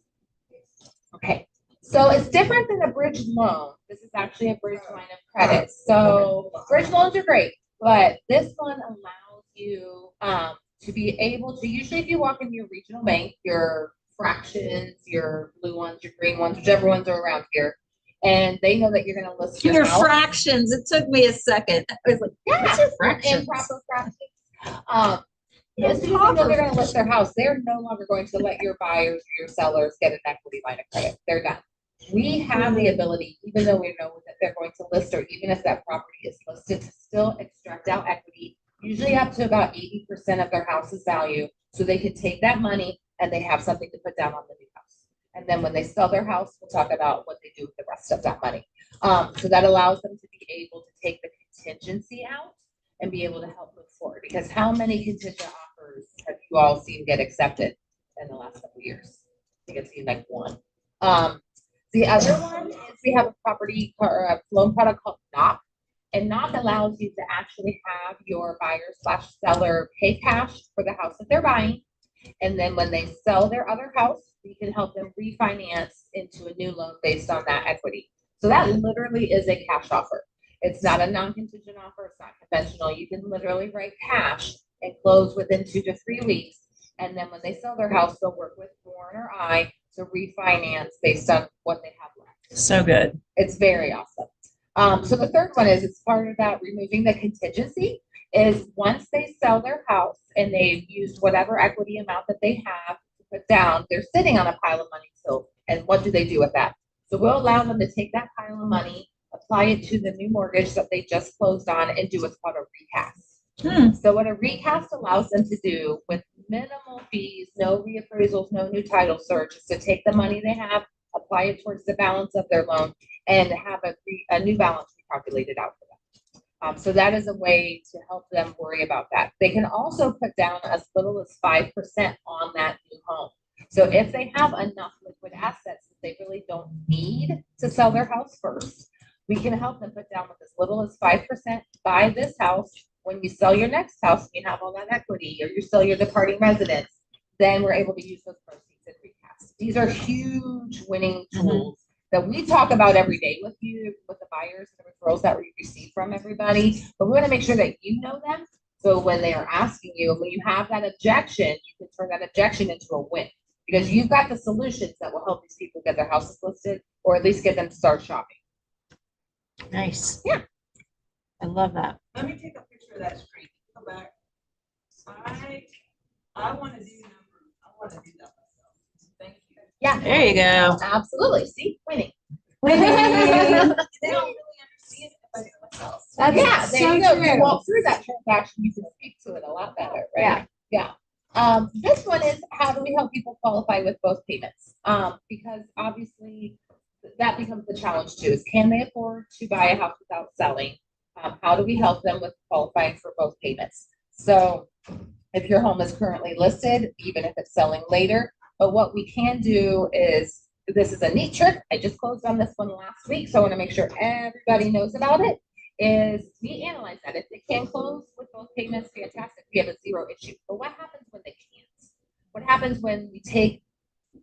Okay. So it's different than a bridge loan. This is actually a bridge line of credit. So bridge loans are great, but this one allows you to be able to, usually if you walk into your regional bank, your fractions, your blue ones, your green ones, whichever ones are around here, and they know that you're going to list your house. Fractions. It took me a second. I was like, Yeah, what's your fractions? improper fractions. As soon as they know they're going to list their house, they're no longer going to let your buyers or your sellers get an equity line of credit. They're done. We have the ability, even though we know that they're going to list, or even if that property is listed, to still extract out equity, usually up to about 80% of their house's value. So they can take that money and they have something to put down on the new house. And then when they sell their house, we'll talk about what they do with the rest of that money. So that allows them to be able to take the contingency out and be able to help move forward. Because how many contingent offers have you all seen get accepted in the last couple of years? I think I've seen like 1. The other one is we have a property or a loan product called NOC. And NOC allows you to actually have your buyer/seller pay cash for the house that they're buying. And then when they sell their other house, you can help them refinance into a new loan based on that equity. So that literally is a cash offer. It's not a non-contingent offer. It's not conventional. You can literally write cash and close within 2 to 3 weeks. And then when they sell their house, they'll work with Warren or I to refinance based on what they have left. So good. It's very awesome. So the third one is, as part of that, removing the contingency is once they sell their house and they've used whatever equity amount that they have to put down, they're sitting on a pile of money. So, and what do they do with that? So we'll allow them to take that pile of money, apply it to the new mortgage that they just closed on, and do what's called a recast. So what a recast allows them to do with minimal fees, no reappraisals, no new title search, is to take the money they have, apply it towards the balance of their loan, and have a new balance recalculated out for them. So that is a way to help them worry about that. They can also put down as little as 5% on that new home. So if they have enough liquid assets that they really don't need to sell their house first, we can help them put down with as little as 5%, buy this house. When you sell your next house, you have all that equity, or you sell your departing residence, then we're able to use those proceeds and recast. These are huge winning tools that we talk about every day with you, with the buyers and the referrals that we receive from everybody. But we want to make sure that you know them. So when they are asking you, when you have that objection, you can turn that objection into a win, because you've got the solutions that will help these people get their houses listed, or at least get them to start shopping. Nice. Yeah. I love that. Let me take a picture of that screen. come back. I want to do numbers. I want to do that myself. Thank you. Yeah. There you go. Absolutely. See, winning. They don't really understand it if I do it myself. Yeah, So there you go. You true. walk through that transaction, you can speak to it a lot better, right? Yeah. This one is how do we help people qualify with both payments? Because obviously that becomes the challenge too, is can they afford to buy a house without selling? How do we help them with qualifying for both payments? So if your home is currently listed, even if it's selling later, but what we can do is, this is a neat trick. I just closed on this one last week, so I want to make sure everybody knows about it, is we analyze that. If they can close with both payments, fantastic. We have a zero issue. But what happens when they can't? What happens when we take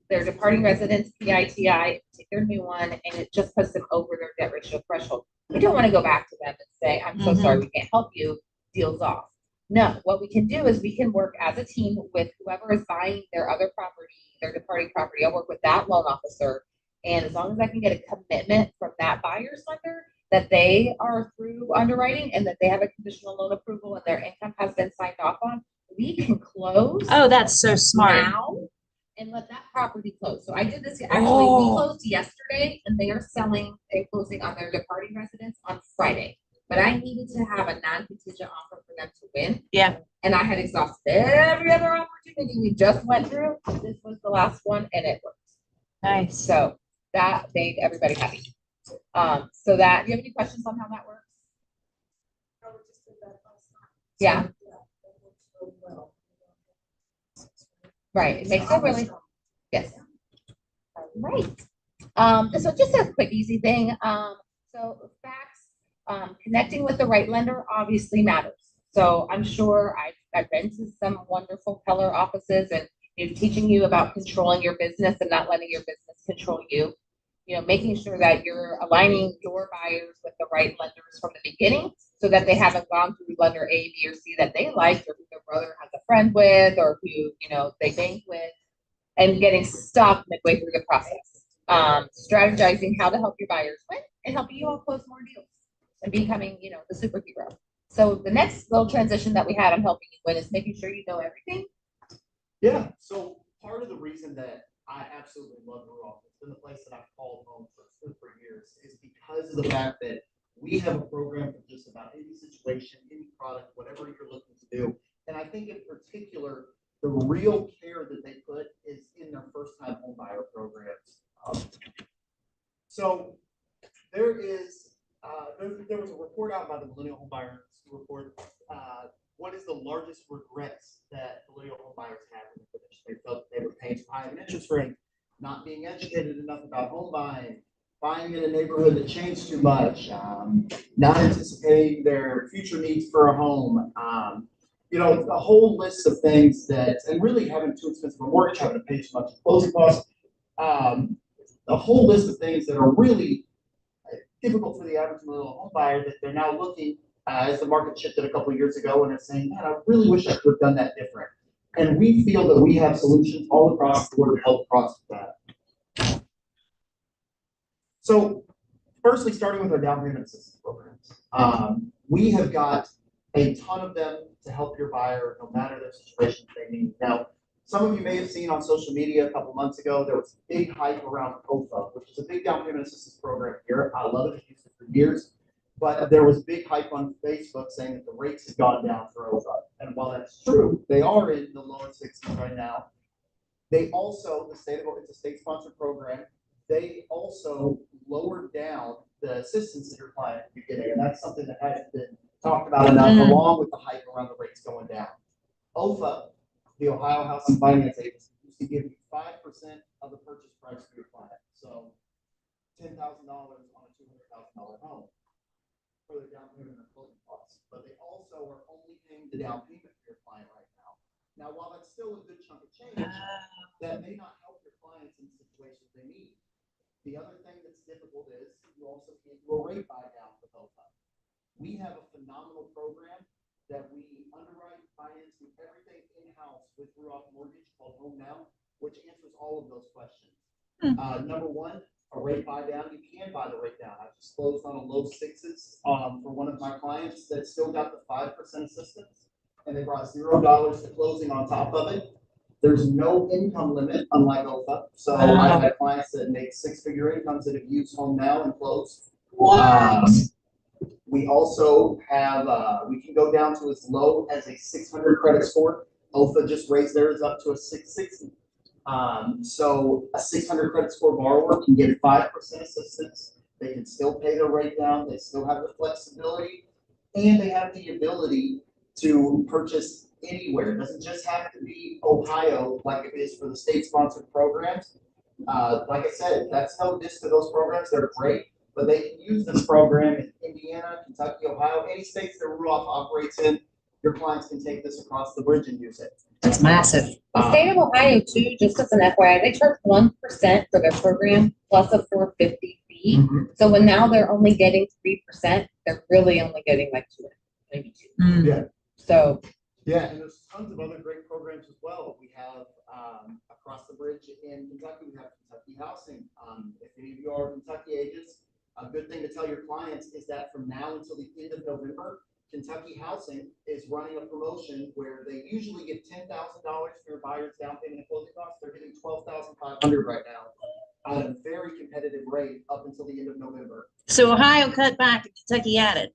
their departing residence PITI, take their new one, and it just puts them over their debt ratio threshold? We don't want to go back to them and say, I'm so sorry, we can't help you, deal's off. No, what we can do is we can work as a team with whoever is buying their other property, their departing property. I'll work with that loan officer. And as long as I can get a commitment from that buyer's lender that they are through underwriting and that they have a conditional loan approval and their income has been signed off on, we can close Oh, that's so smart. now and let that property close. So I did this, actually, we closed yesterday and they are selling and closing on their departing residence on Friday. But I needed to have a non-contingent offer for them to win. Yeah. And I had exhausted every other opportunity we just went through. This was the last one and it worked. Nice. So that made everybody happy. So that, do you have any questions on how that works? Yeah. Right, it makes it really, yes. Right. So just a quick, easy thing. So facts, connecting with the right lender obviously matters. So I'm sure I've been to some wonderful Keller offices and teaching you about controlling your business and not letting your business control you. Making sure that you're aligning your buyers with the right lenders from the beginning so that they haven't gone through lender A, B, or C that they liked or who their brother has a friend with or who, they bank with and getting stuck midway through the process. Strategizing how to help your buyers win and helping you all close more deals and becoming, the superhero. So the next little transition that we had on helping you win is making sure you know everything. Yeah, so part of the reason that I absolutely love Rural, it's been the place that I've called home for years, is because of the fact that we have a program for just about any situation, any product, whatever you're looking to do. And I think in particular, the real care that they put is in their first-time home buyer programs. So there was a report out by the Millennial Home Buyer Report. What is the largest regrets that millennial home buyers have when they finished? They felt they were paying too high of an interest rate, not being educated enough about home buying in a neighborhood that changed too much, not anticipating their future needs for a home. A whole list of things and really having too expensive a mortgage, having to pay too much closing costs. A whole list of things that are really difficult for the average millennial home buyer that they're now looking as the market shifted a couple of years ago and they're saying, man, I really wish I could have done that different. And we feel that we have solutions all across the board to help process that. So firstly, starting with our down payment assistance programs. We have got a ton of them to help your buyer no matter the situation they need. Now, some of you may have seen on social media a couple months ago, there was a big hype around OFA, which is a big down payment assistance program here. I love it, I've used it for years. But there was big hype on Facebook saying that the rates had gone down for OFA. And while that's true, they are in the lower 60s right now. They also, it's a state-sponsored program, they also lowered down the assistance that your client would be getting. And that's something that hasn't been talked about enough, along with the hype around the rates going down. OFA, the Ohio Housing Finance Agency, used to give you 5% of the purchase price for your client. So $10,000 on a $200,000 home for their down payment and closing costs. But they also are only paying the down payment for your client right now. Now, while that's still a good chunk of change, that may not help your clients in the situations they need. The other thing that's difficult is you also can't do a rate buy down with OFA. We have a phenomenal program that we underwrite, finance, do everything in-house with Rural Mortgage called Home Now, which answers all of those questions. Number one, a rate buy down, you can buy the rate down. I just closed on a low 6s for one of my clients that still got the 5% assistance. and they brought $0 to closing on top of it. There's no income limit, unlike OFA. So I've had clients that make six-figure incomes that have used Home Now and closed. We also have, we can go down to as low as a 600 credit score. OFA just raised theirs up to a 660. So a 600 credit score borrower can get 5% assistance. They can still pay their rate down. They still have the flexibility, and they have the ability to purchase anywhere. It doesn't just have to be Ohio like it is for the state-sponsored programs. Like I said, that's no diss to those programs. They're great, but they can use this program in Indiana, Kentucky, Ohio, any states that Ruoff operates in. Your clients can take this across the bridge and use it. That's massive. The state of Ohio too, just as an FYI, they charge 1% for their program plus a 450 fee. So when now they're only getting 3%, they're really only getting like 2, maybe 2. Yeah. So. Yeah, and there's tons of other great programs as well. We have across the bridge in Kentucky, we have Kentucky Housing. If any of you are Kentucky agents, a good thing to tell your clients is that from now until the end of November, Kentucky Housing is running a promotion where they usually give $10,000 for your buyer's down payment and closing costs. They're getting $12,500 right now at a very competitive rate up until the end of November. So Ohio cut back and Kentucky added.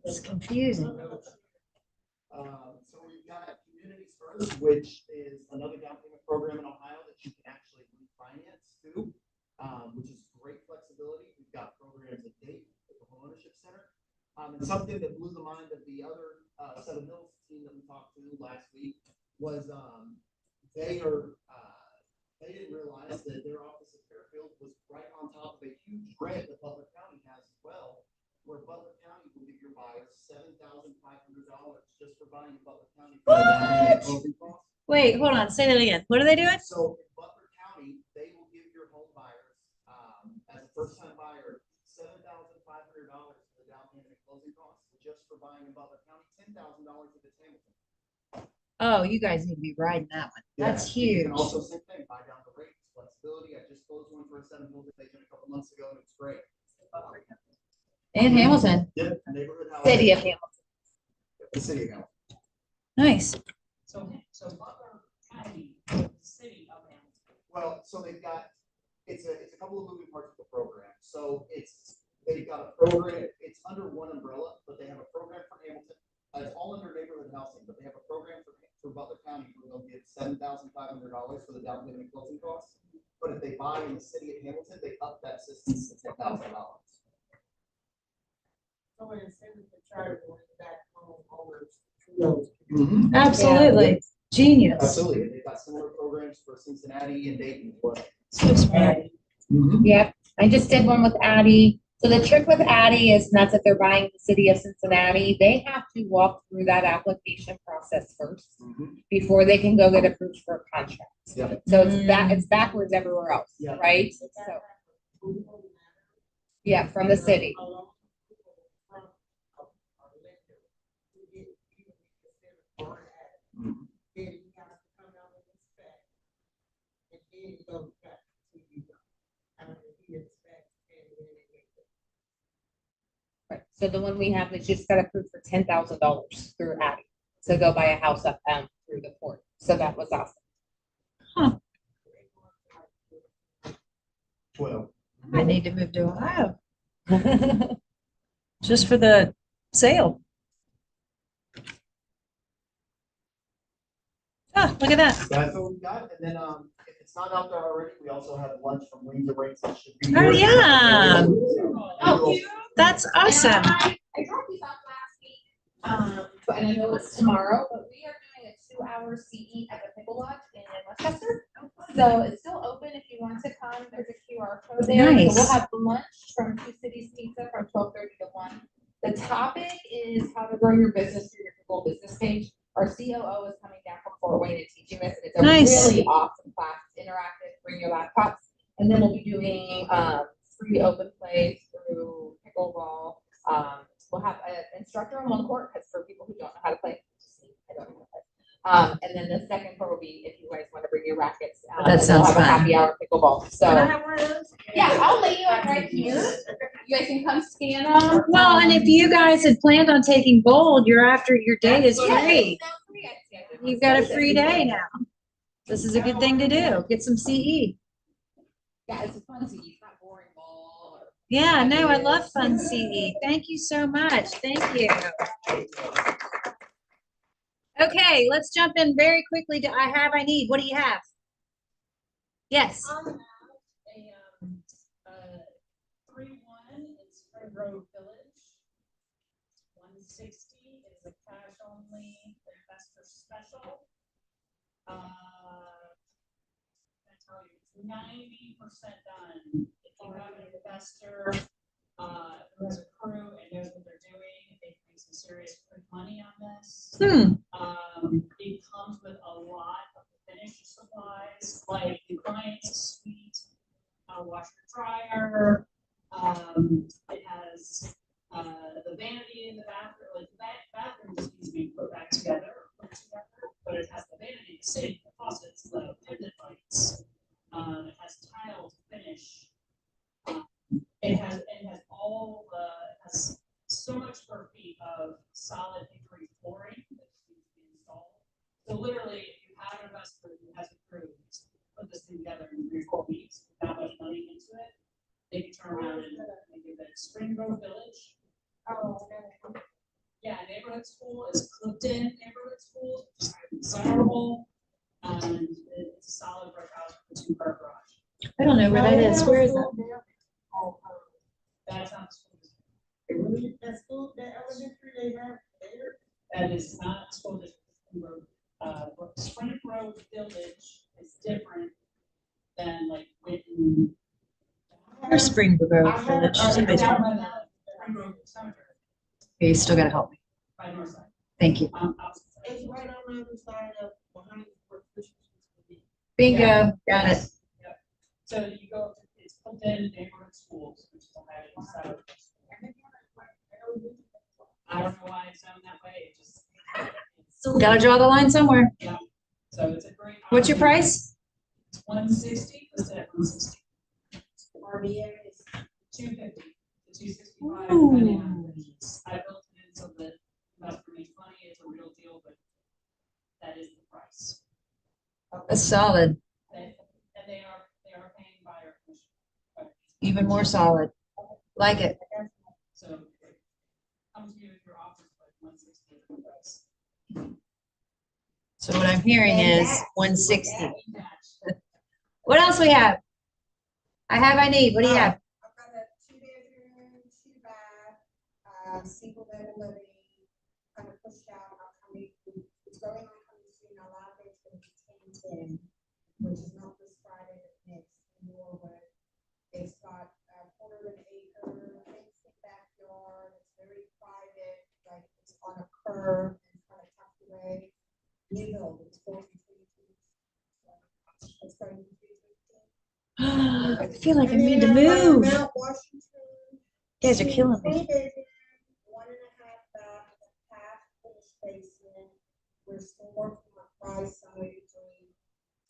It's confusing. So we've got Communities First, which is another down payment program in Ohio that you can actually refinance to, which is great flexibility. We've got programs at Date at the Home Ownership Center. And something that blew the mind of the other Seven Hills team that we talked to last week was they didn't realize that their office at Fairfield was right on top of a huge grant that Butler County has as well, where Butler County will give your buyers $7,500 just for buying in Butler County. Wait, hold on. Say that again. What are they doing? So in Butler County, they will give your home buyers, as a first-time buyer, $7,500 for the down payment and closing costs just for buying in Butler County. $10,000 if it's Hamilton. Oh, you guys need to be riding that one. That's You huge. can also same thing, buy down the rates, flexibility. I just closed one for a Seven Hills agent a couple months ago, and it's great. And Hamilton. Yeah, neighborhood housing. City of Hamilton. The city of Hamilton. Nice. So Butler County, the city of Hamilton. Well, so they've got, it's a couple of moving parts of the program. So they've got a program, it's under one umbrella, but they have a program for Hamilton. It's all under neighborhood housing, but they have a program for Butler County where they'll give $7,500 for the down payment and closing costs. But if they buy in the city of Hamilton, they up that assistance to $10,000. So an incentive to try to bring back homeowners. Absolutely. Genius. Absolutely. And they've got similar programs for Cincinnati and Dayton as well. So smart. Yep, I just did one with Addie. So the trick with Addie is not that they're buying the city of Cincinnati. They have to walk through that application process first before they can go get approved for a contract. Yeah. So it's backwards everywhere else, Yeah. right? So, yeah, from the city. Right. So the one we have is just got approved for $10,000 through Addie to go buy a house up through the port. So that was awesome. 12. I need to move to Ohio. Just for the sale. Ah, look at that. That's what we got. And then if it's not out there already, we also have lunch from Wings and Rings that should be. Oh, here. yeah. Oh, That's awesome. I dropped these off last week, and I know it's tomorrow, but we are doing a 2-hour CE at the Pickle Lodge in Westchester. So it's still open if you want to come. There's a QR code there. Nice. So we'll have lunch from Two Cities Pizza from 12:30 to 1. The topic is how to grow your business through your Google business page. Our COO is coming down from Fort Wayne and teaching this. It's a Nice. really awesome class, interactive, bring your laptops. And then we'll be doing free open plays through pickleball. We'll have an instructor on one court, because for people who don't know how to play, I don't know how to play. And then the second court will be if you guys want to bring your rackets. That sounds we'll have a fun. happy hour pickleball. So Can I have one of those? Yeah, I'll lay you up right here. You guys can come scan them. Well, and if you guys had planned on taking gold, your day is free. You've got a free day now. This is a good thing to do. Get some CE. Yeah, it's a fun to use, not boring ball. Yeah, no, I love fun CE. Thank you so much. Thank you. Okay, let's jump in very quickly to I need. What do you have? Yes. I have a 3-1 in Spring Grove Village. 160 is a cash only investor special. I tell you, it's 90% done. If you have an investor who has a crew and knows what they're doing, they can make some serious quick money on this. It comes with a lot of finished supplies, like the client's suite, washer dryer. It has the vanity in the bathroom, like the bathroom just needs to be put back together, but it has the vanity, the sink, the faucets, the pendant lights. It has tile to finish. It has all it has so much square feet of solid hickory flooring that needs to be installed. So literally, if you have an investor who has a crew, put this thing together in 3-4 weeks, without much money into it, they can turn around and give it Spring Grove Village. Yeah, neighborhood school is Clifton Neighborhood School, which is desirable, and it's a solid brick house with a 2-car garage. I don't know where that is. Where is that? That's not the school district. Really, that school, that elementary they have there? That is not school district. Spring Grove Village is different than like Whitten. Where's Spring Grove Village? Spring Grove Cemetery Okay, you still gotta help me. by north side. Thank you. It's right on the other side of behind where Christians used to be. Bingo. Got it. Yep. So you go, it's Clifton Neighborhood Schools, which is on that side. I don't know why it's done that way, it just. Gotta draw the line somewhere. Yeah, so it's a great. What's your price? It's 160, listed at 160. RBA is 250 to 265, Ooh. depending on finishes. I built it in so that investor makes money, it's a real deal, but that is the price. That's solid. And they are paying buyer commission. Even more solid. Like it. So it comes to you with your offers, like 160 is the price. So what I'm hearing is 160. What else we have? I need. What do you have? I've got a 2-bedroom, 2-bath, single bed living, kind of pushed out, it's going on coming soon, a lot of it's gonna be 10-10, which is not this Friday, but next in Norwood. It's got a 1/4 acre, fenced backyard, it's very private, like it's on a curve and kind of tucked away. New build, it's 422. It's going to be 315. I feel like I need to move. Mount Washington. You guys are killing me. 3 bedroom, 1.5 bath, half finished basement. We're still working on price, somewhere between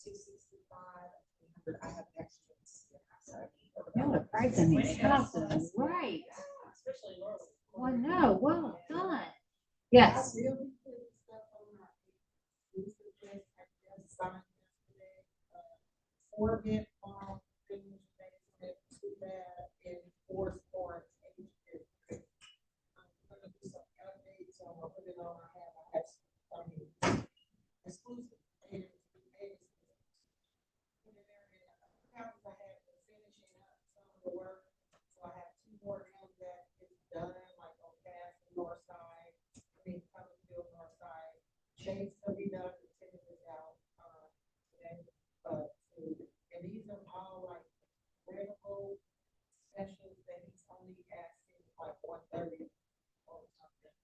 265 and 300. I have extras. Y'all are pricing these houses right. Especially Laurel. Well, no, well done. Yes. I really put stuff on my. These are just, I just signed yesterday. 4-bed farm, finished basement, 2 bath, and 4 sports. I'm gonna do some updates on what it all I have. Exclusive. And houses I have been finishing up some of the work. So I have 2 more rooms that is done, like on Cass and North Side. Coming to North Side. Shades will be done, the tenant is out. And these are all like rentable specials that he's only asking like 130 or something.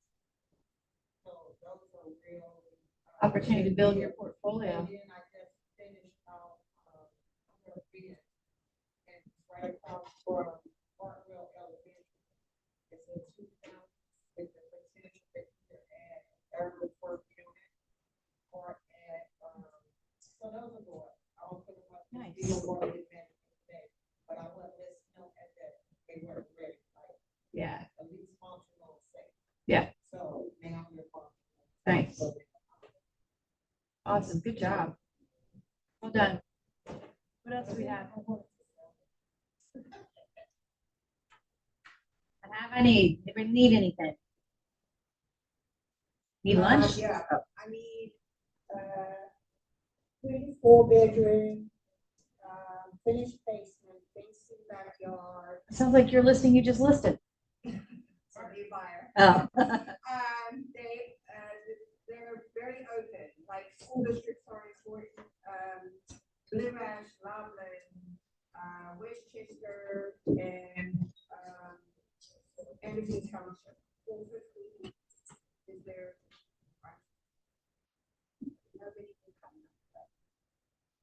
So those are real. Opportunity to build your portfolio. And then I just finished off, her bid. And it's right across from Hartwell Elementary. It's a 2-family, with the potential that you can add a third or 4th unit. Or add, so those are good. I'll put them up. Nice. You don't want to get mad today, but I want this awesome. Good job. Well done. What else do we have? I need. Anybody need anything? Need lunch? Yeah, I need, 3 to 4 bedroom, finished basement, fenced backyard. Sounds like you're listing you just listed. For new buyer. Oh. They're very open, like school districts are important, Blue Ash, Loveland, Westchester, and, Anderson Township. 450 is there. Nobody can come.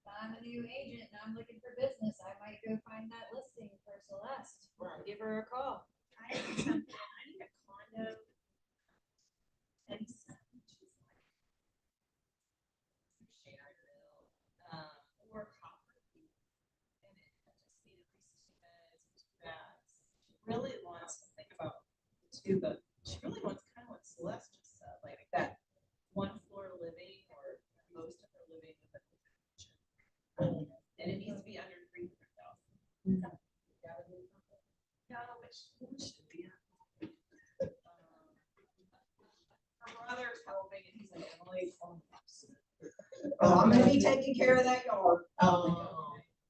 I'm a new agent and I'm looking for business. I might go find that listing for Celeste. Give her a call. I need something, I need a condo. And Sharonville, or Copperfield. And it just need at least 2 beds, 2 baths. She really wants to think about two, but she really wants kind of what Celeste just said, like that 1 floor living or most of her living with a kitchen. And it needs to be under 300,000. No, which should be. Her brother's helping and he's like, Emily, Oh, I'm gonna be taking care of that yard.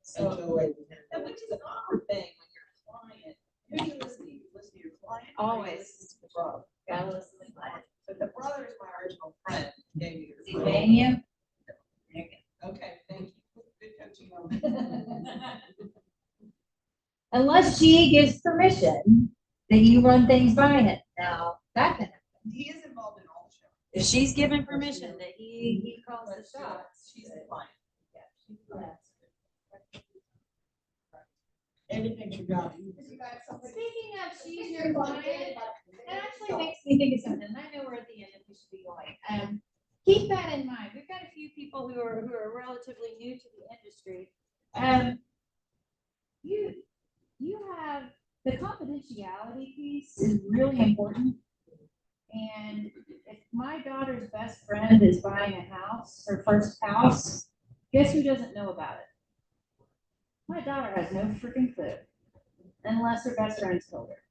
So, and which is an awkward thing when your client, who do you listen to? You listen to your client? or you Always. listen to the brother? Gotta listen to mine. But the brother is my original friend. Gave me Is he your paying you? Okay, thank you. Good coaching moment. Unless she gives permission that you run things by him. Now, that can happen. He is involved in all the shows. If she's given permission that he calls the shots. She's the client. Anything you got. Speaking of, she's your client, that actually makes me think of something, and I know we're at the end and we should be going. Keep that in mind. We've got a few people who are relatively new to the industry. You have, the confidentiality piece is really important. And if my daughter's best friend is buying a house, her first house, guess who doesn't know about it? My daughter has no freaking clue, unless her best friends told her.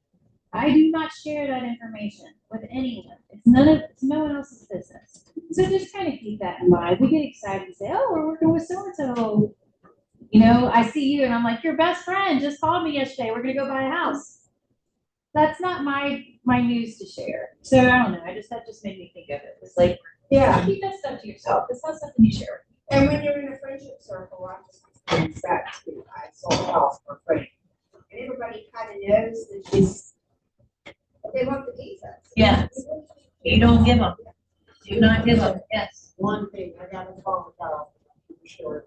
I do not share that information with anyone. It's no one else's business. So just kind of keep that in mind. We get excited and say, oh, we're working with so-and-so. You know, I see you and I'm like, your best friend just called me yesterday. We're gonna go buy a house. That's not my news to share. So I don't know. That just made me think of it. It's like, yeah, keep that stuff to yourself. It's not something you share. And when you're in a friendship circle, I just experienced that too. I sold a house for a friend. And everybody kind of knows that they want the details. Yes. You don't give them. Do not give them. Yes. One thing, I got a phone call, for sure.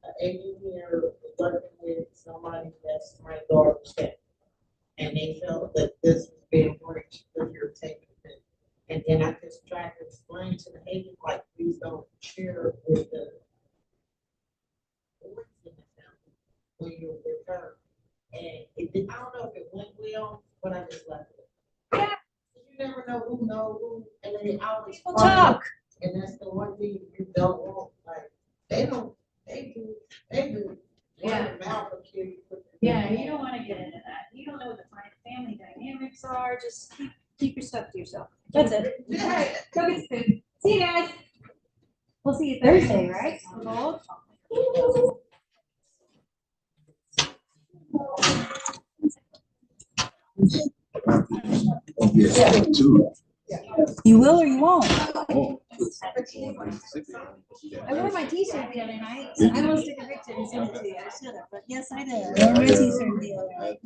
An engineer working with somebody that's my daughter's step. And they felt that this was being breached with your taking it. And then I just tried to explain to the agent, like, please don't share with the boys in the family when you're with her. And I don't know if it went well, but I just left it. Yeah. You never know who, and then they always People talk. And that's the one thing you don't want, like, they do. Yeah. Mouth of kids. Yeah, you don't want to get into that. You don't know what the family dynamics are. Just keep your stuff to yourself. That's it. All right, go get some food. See you guys. We'll see you Thursday, right? You will or you won't? I wore my t-shirt the other night. I almost took a picture and sent it to you. I should have, but yes, I did. I wore my t-shirt the other night.